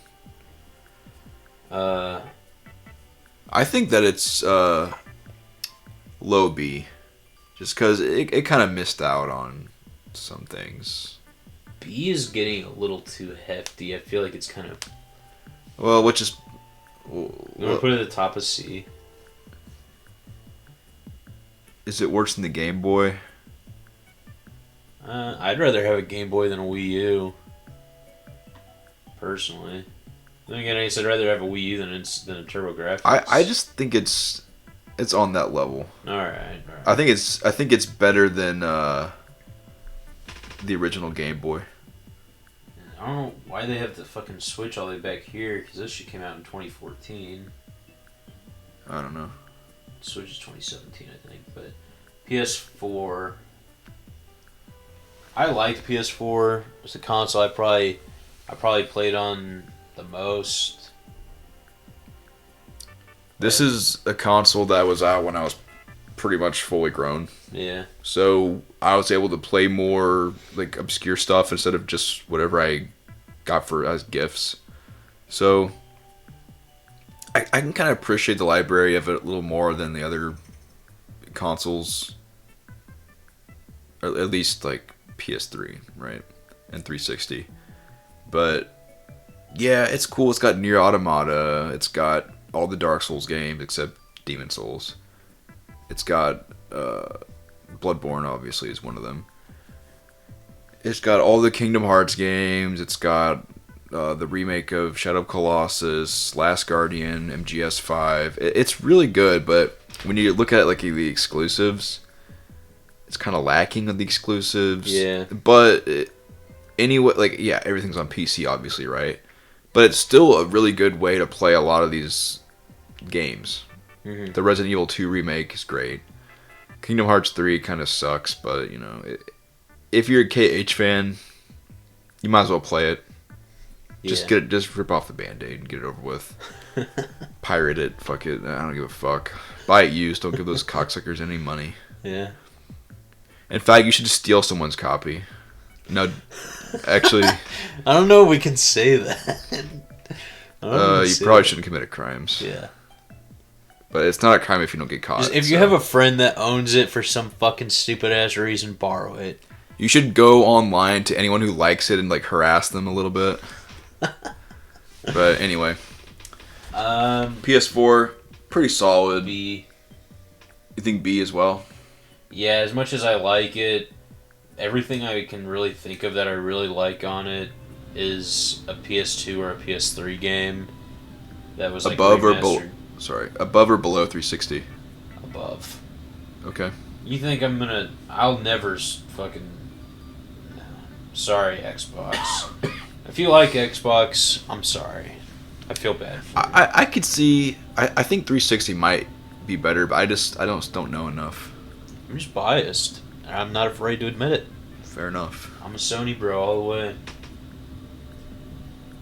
I think that it's low B, just because it kind of missed out on some things. B is getting a little too hefty. I feel like it's kind of... Well, which is... You want to put it at the top of C? Is it worse than the Game Boy? I'd rather have a Game Boy than a Wii U. Personally. Then again, I guess I'd rather have a Wii U than a TurboGrafx. I just think it's on that level. Alright. I think it's better than the original Game Boy. I don't know why they have the fucking Switch all the way back here, because this shit came out in 2014. I don't know. Switch is 2017, I think, but PS4. I liked PS4. It's a console I probably played on the most. This is a console that was out when I was pretty much fully grown. Yeah. So I was able to play more like obscure stuff instead of just whatever I got as gifts. So I can kind of appreciate the library of it a little more than the other consoles, or at least like PS3, right, and 360. But yeah, it's cool. It's got Nier Automata. It's got all the Dark Souls games except Demon Souls. It's got Bloodborne, obviously, is one of them. It's got all the Kingdom Hearts games. It's got the remake of Shadow of Colossus, Last Guardian, MGS5. It's really good, but when you look at like the exclusives, it's kind of lacking of the exclusives. Yeah. But anyway, like, yeah, everything's on PC, obviously, right? But it's still a really good way to play a lot of these games. Mm-hmm. The Resident Evil 2 remake is great. Kingdom Hearts 3 kind of sucks, but, you know, if you're a KH fan, you might as well play it. Just just rip off the Band-Aid and get it over with. Pirate it, fuck it, I don't give a fuck. Buy it used, don't give those cocksuckers any money. Yeah. In fact, you should just steal someone's copy. No, actually... I don't know if we can say that. You probably shouldn't commit crimes. Yeah. But it's not a crime if you don't get caught. Just, if you have a friend that owns it for some fucking stupid ass reason, borrow it. You should go online to anyone who likes it and like harass them a little bit. But anyway, PS4 pretty solid. B. You think B as well? Yeah, as much as I like it, everything I can really think of that I really like on it is a PS2 or a PS3 game that was like above or remastered. above or below 360? Above. Okay. You think I'm gonna? I'll never fucking. Sorry, Xbox. If you like Xbox, I'm sorry. I feel bad for you. I could see. I think 360 might be better, but I don't know enough. I'm just biased. I'm not afraid to admit it. Fair enough. I'm a Sony bro all the way.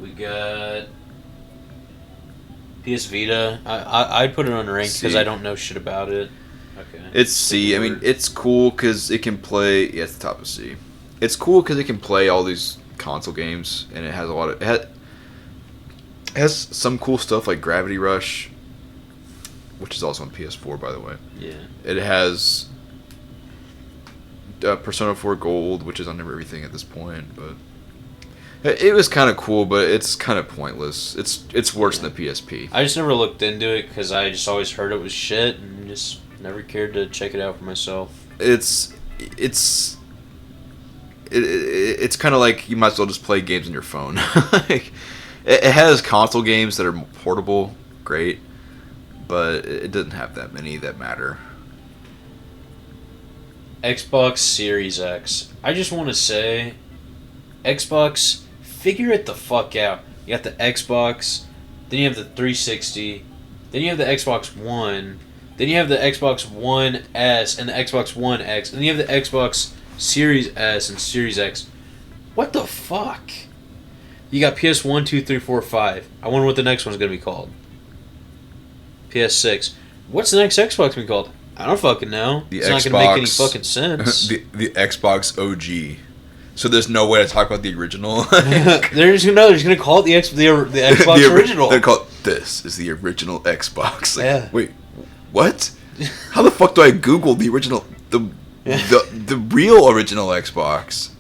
We got PS Vita. I'd put it on ranked because I don't know shit about it. Okay. It's C. I mean, it's cool because it can play. Yeah, it's the top of C. It's cool because it can play all these console games, and it has a lot of. It has some cool stuff like Gravity Rush, which is also on PS4, by the way. Yeah. It has Persona 4 Gold, which is on everything at this point, but it was kind of cool, but it's kind of pointless. It's worse than the PSP. I just never looked into it because I just always heard it was shit and just never cared to check it out for myself. It's kind of like you might as well just play games on your phone. Like, it has console games that are portable, great, but it doesn't have that many that matter. Xbox Series X. I just want to say, Xbox, figure it the fuck out. You got the Xbox, then you have the 360, then you have the Xbox One, then you have the Xbox One S and the Xbox One X, and then you have the Xbox Series S and Series X. What the fuck? You got PS1, 2, 3, 4, 5. I wonder what the next one's going to be called. PS6. What's the next Xbox going to be called? I don't fucking know. It's not going to make any fucking sense. The Xbox OG. So there's no way to talk about the original. They're just going to call it the Xbox original. They're called, this is the original Xbox. Like, Yeah. Wait, what? How the fuck do I Google the original, the real original Xbox?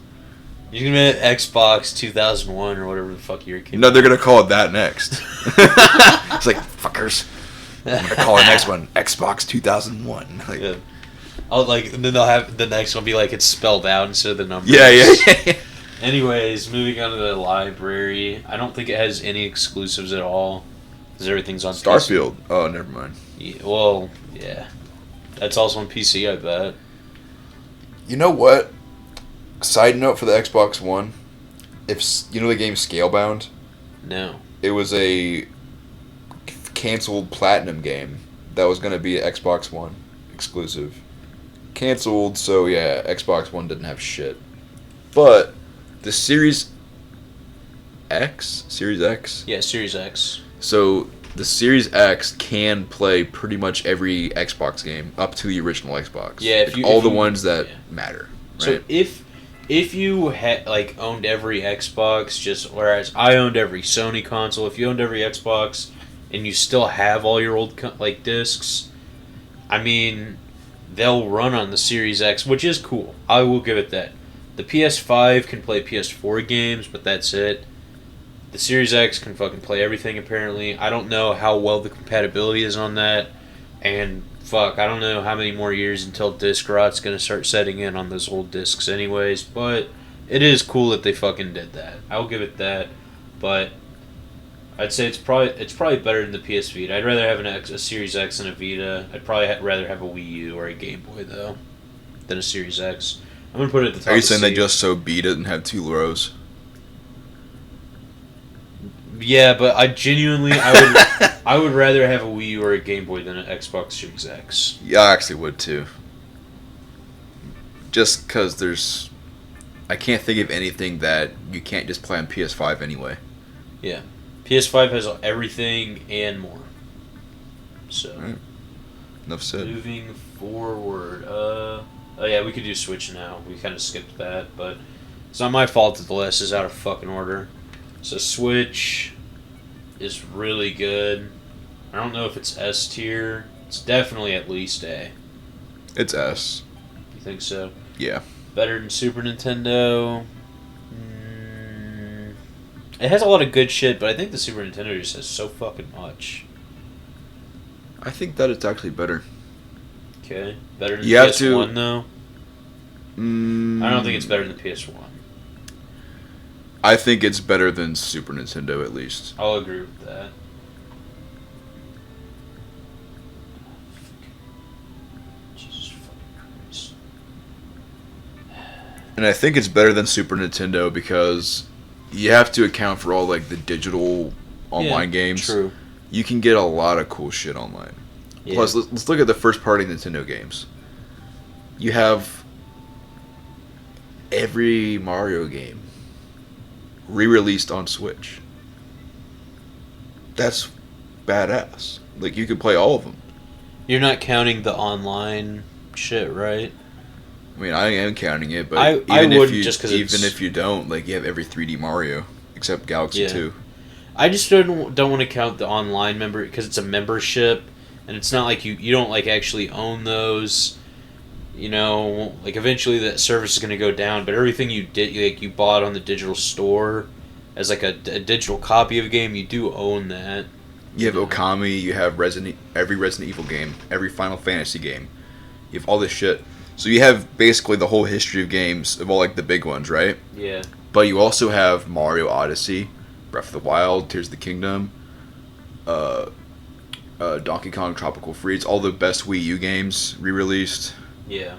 You're going to be Xbox 2001 or whatever the fuck year it came No, out. they're gonna call it that next. It's like, fuckers. I'm gonna call the next one Xbox 2001. Like, Yeah. And then they'll have the next one be like it's spelled out instead of the numbers. yeah. Anyways, moving on to the library. I don't think it has any exclusives at all because everything's on Starfield. Oh, never mind. PC. Well, yeah. That's also on PC, I bet. You know what? Side note for the Xbox One, if you know the game Scalebound, No. it was a canceled platinum game that was gonna be an Xbox One exclusive. Canceled, so yeah, Xbox One didn't have shit. But the Series X. Yeah, Series X. So the Series X can play pretty much every Xbox game up to the original Xbox. Yeah, all the ones that matter. Right? So if you owned every Xbox, just whereas I owned every Sony console, if you owned every Xbox and you still have all your old discs, I mean, they'll run on the Series X, which is cool. I will give it that. The PS5 can play PS4 games, but that's it. The Series X can fucking play everything, apparently. I don't know how well the compatibility is on that. And, fuck, I don't know how many more years until disc rot's gonna start setting in on those old discs anyways. But it is cool that they fucking did that. I'll give it that. But I'd say it's probably better than the PS Vita. I'd rather have a Series X than a Vita. I'd probably rather have a Wii U or a Game Boy, though, than a Series X. I'm gonna put it at the top. Are you of saying C. they just so beat it and have 2 rows? Yeah, but I would rather have a Wii U or a Game Boy than an Xbox Series X. Yeah, I actually would too. Just because I can't think of anything that you can't just play on PS5 anyway. Yeah, PS5 has everything and more. So, Right. Enough said. moving forward, oh yeah, we could do Switch now. We kind of skipped that, but it's not my fault that the list is out of fucking order. So Switch is really good. I don't know if it's S tier. It's definitely at least A. It's S. You think so? Yeah. Better than Super Nintendo? It has a lot of good shit, but I think the Super Nintendo just has so fucking much. I think that it's actually better. Okay. Better than You have PS1, to- though? I don't think it's better than PS1. I think it's better than Super Nintendo at least. I'll agree with that. Jesus fucking Christ. And I think it's better than Super Nintendo because you have to account for all like the digital online games. True. You can get a lot of cool shit online. Yeah. Plus, let's look at the first party Nintendo games. You have every Mario game re-released on Switch. That's badass. Like, you can play all of them. You're not counting the online shit, right? I mean, I am counting it, but I even if wouldn't you just 'cause even it's- if you don't, like, you have every 3D Mario except Galaxy Yeah. 2. I just don't want to count the online member because it's a membership, and it's not like you don't like actually own those. You know, like eventually that service is going to go down, but everything you did, like you bought on the digital store as like a digital copy of a game, you do own that. You have Okami, you have every Resident Evil game, every Final Fantasy game. You have all this shit. So you have basically the whole history of games of all like the big ones, right? Yeah. But you also have Mario Odyssey, Breath of the Wild, Tears of the Kingdom, Donkey Kong Tropical Freeze, all the best Wii U games re-released. Yeah.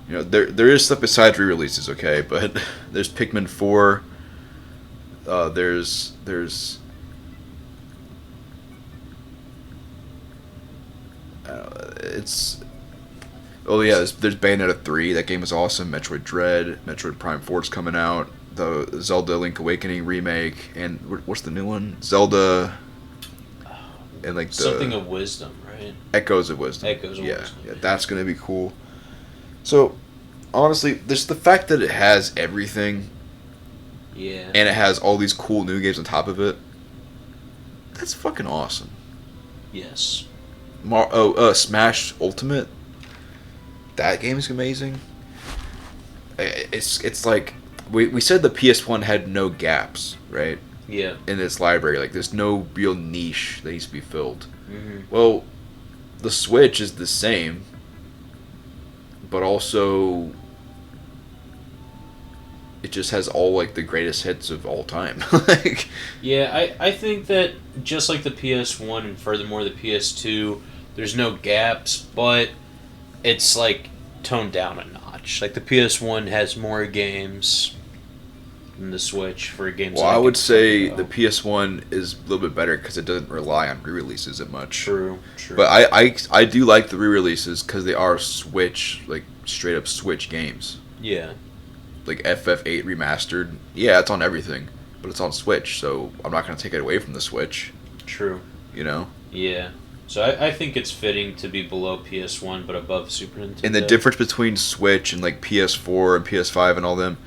You know, there is stuff besides re-releases, okay? But there's Pikmin 4. There's it's oh yeah, there's Bayonetta 3. That game is awesome. Metroid Dread, Metroid Prime 4 is coming out. The Zelda Link Awakening remake, and what's the new one? Zelda and like the Something of Wisdom, right? Echoes of Wisdom. Echoes of Wisdom. Yeah, that's gonna be cool. So honestly, there's the fact that it has everything Yeah. and it has all these cool new games on top of it. That's fucking awesome. Yes. Smash Ultimate. That game is amazing. It's like we said the PS1 had no gaps, right? Yeah. In its library, like there's no real niche that needs to be filled. Mm-hmm. Well, the Switch is the same, but also it just has all like the greatest hits of all time. Like, Yeah, I think that just like the PS1 and furthermore the PS2, there's no gaps, but it's like toned down a notch. Like the PS1 has more games than the Switch for games. well, like I would it. say So, the PS1 is a little bit better because it doesn't rely on re-releases that much. True. But I do like the re-releases because they are Switch, like straight up Switch games. Yeah. Like FF8 remastered. Yeah, it's on everything, but it's on Switch, so I'm not gonna take it away from the Switch. True. You know. Yeah. So I think it's fitting to be below PS1 but above Super Nintendo. And the difference between Switch and like PS4 and PS5 and all them,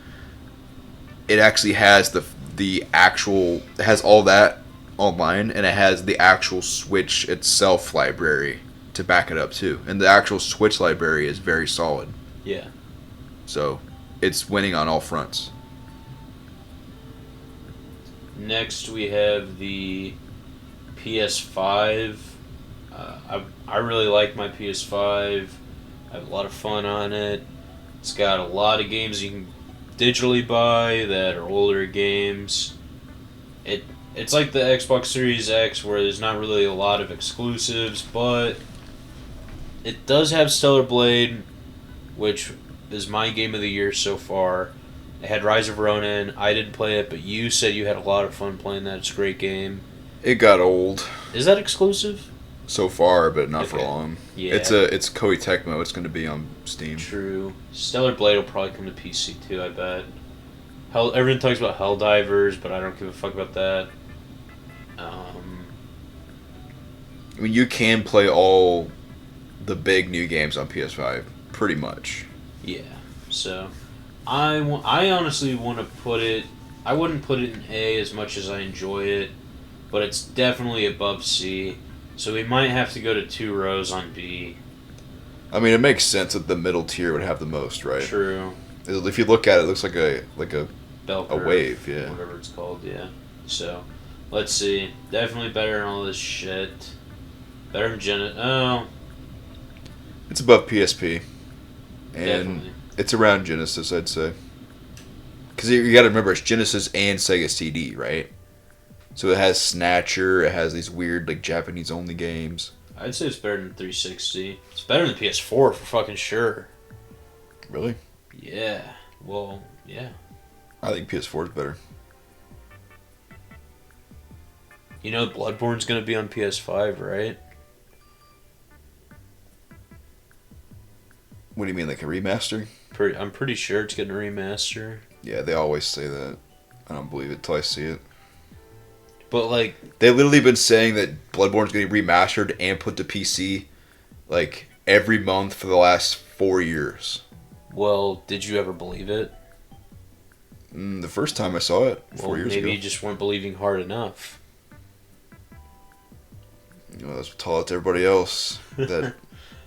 it actually has the actual, it has all that online, and it has the actual Switch itself library to back it up too. And the actual Switch library is very solid. Yeah. So it's winning on all fronts. Next we have the PS5. I really like my PS5. I have a lot of fun on it. It's got a lot of games you can digitally buy that are older games. It's like the Xbox Series X where there's not really a lot of exclusives, but it does have Stellar Blade, which is my game of the year so far. It had Rise of Ronin. I didn't play it, but you said you had a lot of fun playing that. It's a great game. It got old Is that exclusive? so far, but not for Okay. long. Yeah. It's Koei Tecmo. It's going to be on Steam. True. Stellar Blade will probably come to PC too, I bet. Everyone talks about Helldivers, but I don't give a fuck about that. I mean, you can play all the big new games on PS5, pretty much. Yeah. So, I honestly want to put it. I wouldn't put it in A as much as I enjoy it, but it's definitely above C. So we might have to go to 2 rows on B. I mean, it makes sense that the middle tier would have the most, right? True. If you look at it, it looks like a Bell a curve, wave, yeah. whatever it's called, yeah. So, let's see. Definitely better than all this shit. Better than Genesis. Oh, It's above PSP, and definitely. it's around Genesis, I'd say. Because you got to remember, it's Genesis and Sega CD, right? So it has Snatcher. It has these weird like Japanese only games. I'd say it's better than 360. It's better than PS4 for fucking sure. Really? Yeah. Well, yeah. I think PS4 is better. You know, Bloodborne's gonna be on PS5, right? What do you mean, like a remaster? I'm pretty sure it's getting a remaster. Yeah, they always say that. I don't believe it till I see it. But like, They've literally been saying that Bloodborne's getting remastered and put to PC like every month for the last 4 years. well, did you ever believe it? The first time I saw it, 4 years maybe ago. you just weren't believing hard enough. You know, that's tell it to everybody else. That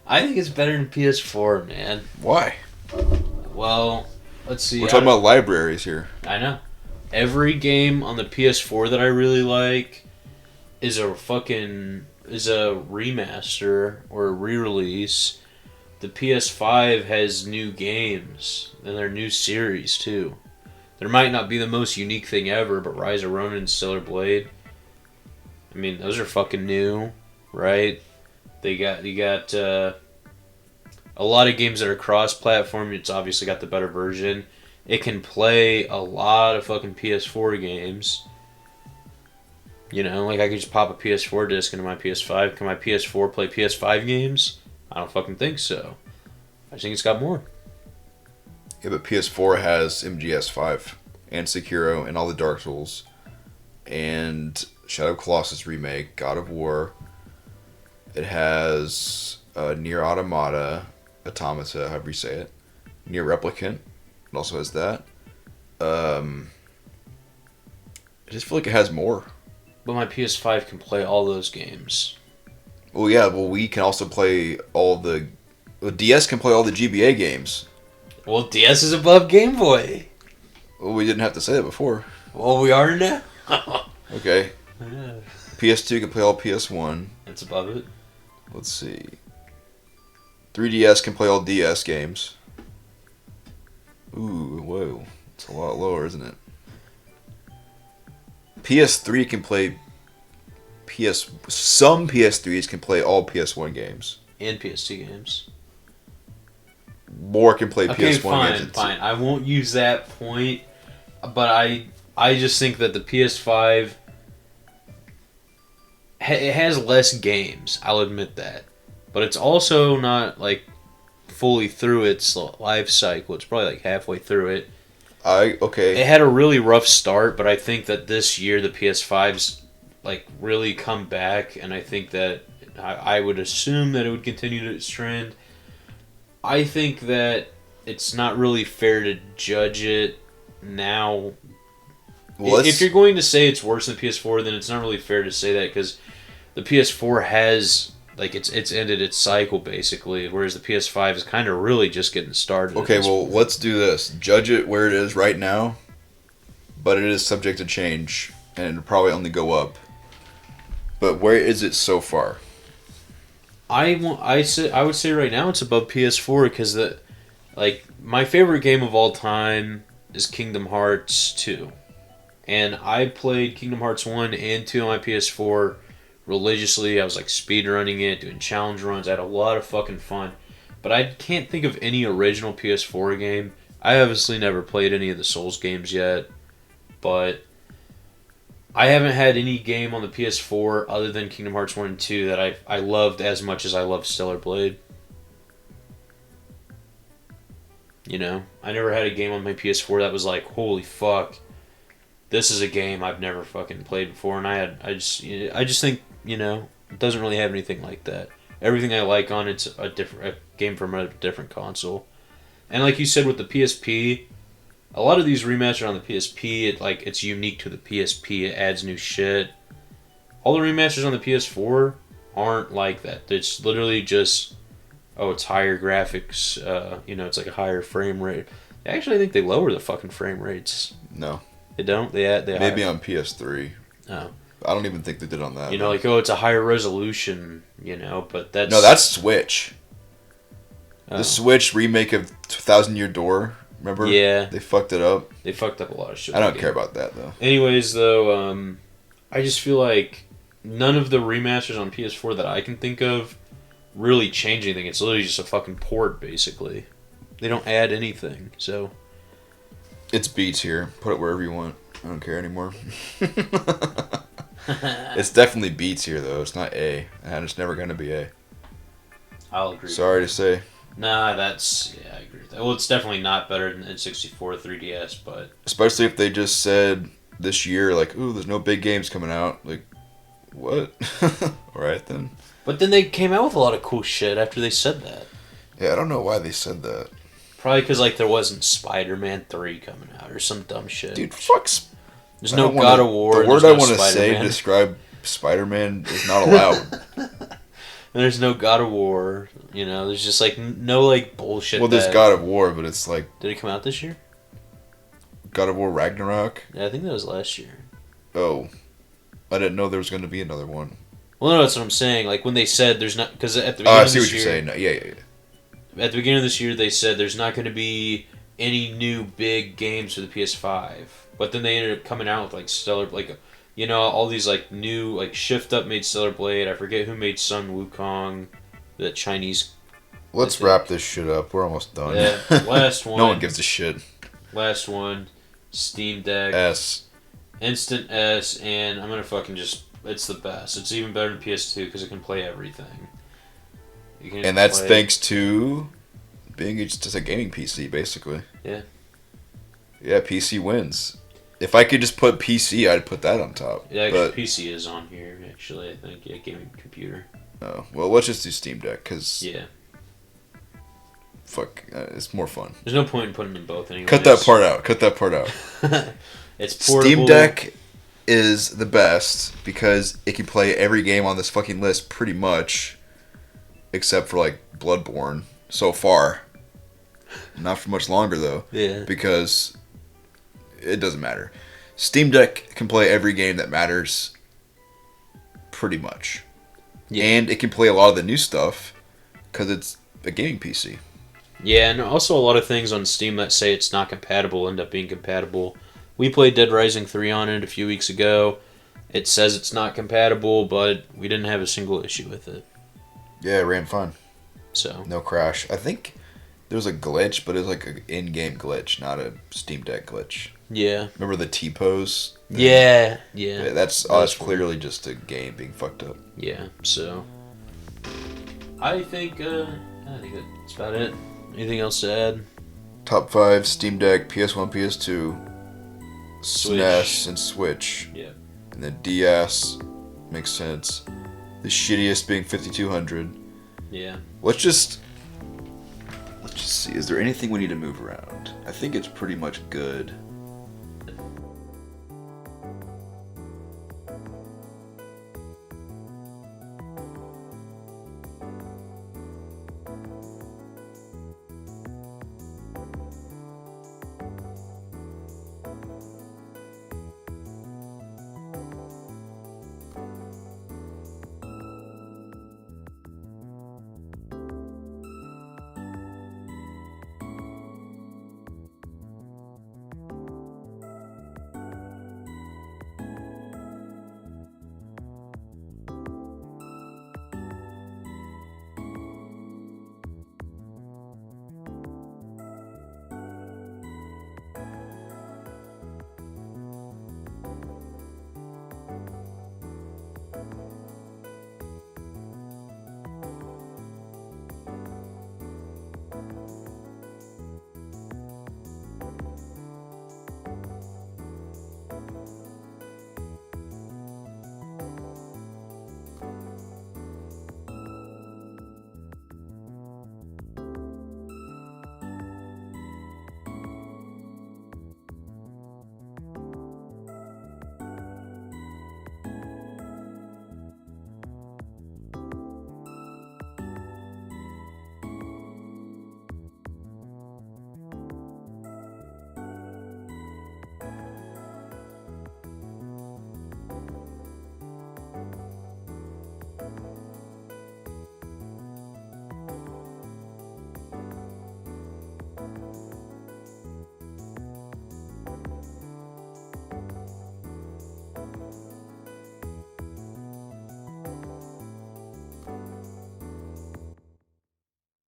I think it's better than PS4, man. why? Well, let's see. We're talking about libraries here. I know. Every game on the PS4 that I really like is a remaster or a re-release. The PS5 has new games and they're new series too. There might not be the most unique thing ever, but Rise of Ronin and Stellar Blade, I mean, those are fucking new, right? You got a lot of games that are cross-platform. It's obviously got the better version. It can play a lot of fucking PS4 games. You know, like I could just pop a PS4 disc into my PS5. Can my PS4 play PS5 games? I don't fucking think so. I just think it's got more. Yeah, but PS4 has MGS5 and Sekiro and all the Dark Souls and Shadow of Colossus remake, God of War. It has Nier Automata, however you say it, Nier Replicant. It also has that. I just feel like it has more. But my PS5 can play all those games. Well, yeah, well, we can also play all the... Well, DS can play all the GBA games. Well, DS is above Game Boy. Well, we didn't have to say that before. Well, we are now. Okay. Yeah. PS2 can play all PS1. It's above it. Let's see. 3DS can play all DS games. Ooh, whoa. It's a lot lower, isn't it? PS3 can play some PS3s can play all PS1 games. And PS2 games. More can play Okay, PS1 games. fine. I won't use that point, but I just think that the PS5 it has less games. I'll admit that, but it's also not like fully through its life cycle. It's probably like halfway through it. Okay. It had a really rough start, but I think that this year the PS5's like really come back, and I think that I would assume that it would continue its trend. I think that it's not really fair to judge it now. Well, if you're going to say it's worse than PS4, then it's not really fair to say that because the PS4 has like it's ended its cycle basically, whereas the PS5 is kind of really just getting started. Okay, well, let's do this. Judge it where it is right now, but it is subject to change, and it'll probably only go up. But where is it so far? I would say right now it's above PS4 because my favorite game of all time is Kingdom Hearts 2. And I played Kingdom Hearts 1 and 2 on my PS4 religiously. I was like speedrunning it, doing challenge runs. I had a lot of fucking fun. But I can't think of any original PS4 game. I obviously never played any of the Souls games yet. But I haven't had any game on the PS4 other than Kingdom Hearts 1 and 2 that I loved as much as I loved Stellar Blade. You know? I never had a game on my PS4 that was like, holy fuck, this is a game I've never fucking played before. And I just think, you know, it doesn't really have anything like that. Everything I like on it's a game from a different console. And like you said with the PSP, a lot of these remasters on the PSP, it's unique to the PSP. It adds new shit. All the remasters on the PS4 aren't like that. It's literally just, it's higher graphics. It's like a higher frame rate. Actually, I think they lower the fucking frame rates. No. They don't? They Maybe on PS3. Oh. I don't even think they did on that. It's a higher resolution, but that's... No, that's Switch. Oh. The Switch remake of 1000 Year Door, remember? Yeah. They fucked it up. They fucked up a lot of shit. I don't care about that, though. Anyways, though, I just feel like none of the remasters on PS4 that I can think of really change anything. It's literally just a fucking port, basically. They don't add anything, so... It's B tier. Put it wherever you want. I don't care anymore. It's definitely B tier though. It's not A, and it's never gonna be A. I'll agree. Sorry to say. Nah, I agree with that. Well, it's definitely not better than N64, 3DS, but Especially if they just said this year, like, ooh, there's no big games coming out. Like, what? Alright then. But then they came out with a lot of cool shit after they said that. Yeah, I don't know why they said that. Probably because like there wasn't Spider-Man 3 coming out or some dumb shit. Dude, fuck. There's no God of War. The word no I want to say to Spider-Man. describe Spider-Man is not allowed. And there's no God of War. You know, there's just like no like bullshit. Well, there's God of War, but it's like Did it come out this year? God of War Ragnarok. Yeah, I think that was last year. Oh, I didn't know there was going to be another one. Well, no, that's what I'm saying. Like when they said there's not because at the Oh, beginning I of see this what you're year, saying. No, yeah. at the beginning of this year they said there's not going to be any new big games for the PS5. But then they ended up coming out with like Stellar, like, you know, all these like new, like Shift Up made Stellar Blade. I forget who made Sun Wukong, that Chinese. Let's wrap this shit up. We're almost done. Yeah, last one. No one gives a shit. Last one, Steam Deck. S. Instant S, and I'm gonna fucking just. It's the best. It's even better than PS2 because it can play everything. And that's thanks to being just a gaming PC, basically. Yeah. Yeah, PC wins. If I could just put PC, I'd put that on top. Yeah, actually, PC is on here, actually, I think. Yeah, gaming computer. Oh, well, let's just do Steam Deck, because... Yeah. Fuck, it's more fun. There's no point in putting them both anyway. Cut that part out. It's portable. Steam Deck is the best, because it can play every game on this fucking list, pretty much. Except for, like, Bloodborne, so far. Not for much longer, though. Yeah. Because... it doesn't matter. Steam Deck can play every game that matters, pretty much. Yeah. And it can play a lot of the new stuff, because it's a gaming PC. Yeah, and also a lot of things on Steam that say it's not compatible end up being compatible. We played Dead Rising 3 on it a few weeks ago. It says it's not compatible, but we didn't have a single issue with it. Yeah, it ran fine. So. No crash. I think there was a glitch, but it was like an in-game glitch, not a Steam Deck glitch. Yeah. Remember the T-pose? Yeah. That's clearly just a game being fucked up. Yeah, so I think that's about it. Anything else to add? Top 5, Steam Deck, PS1, PS2, Switch. SNES, and Switch. Yeah. And then DS makes sense. The shittiest being 5200. Yeah. Let's just see. Is there anything we need to move around? I think it's pretty much good.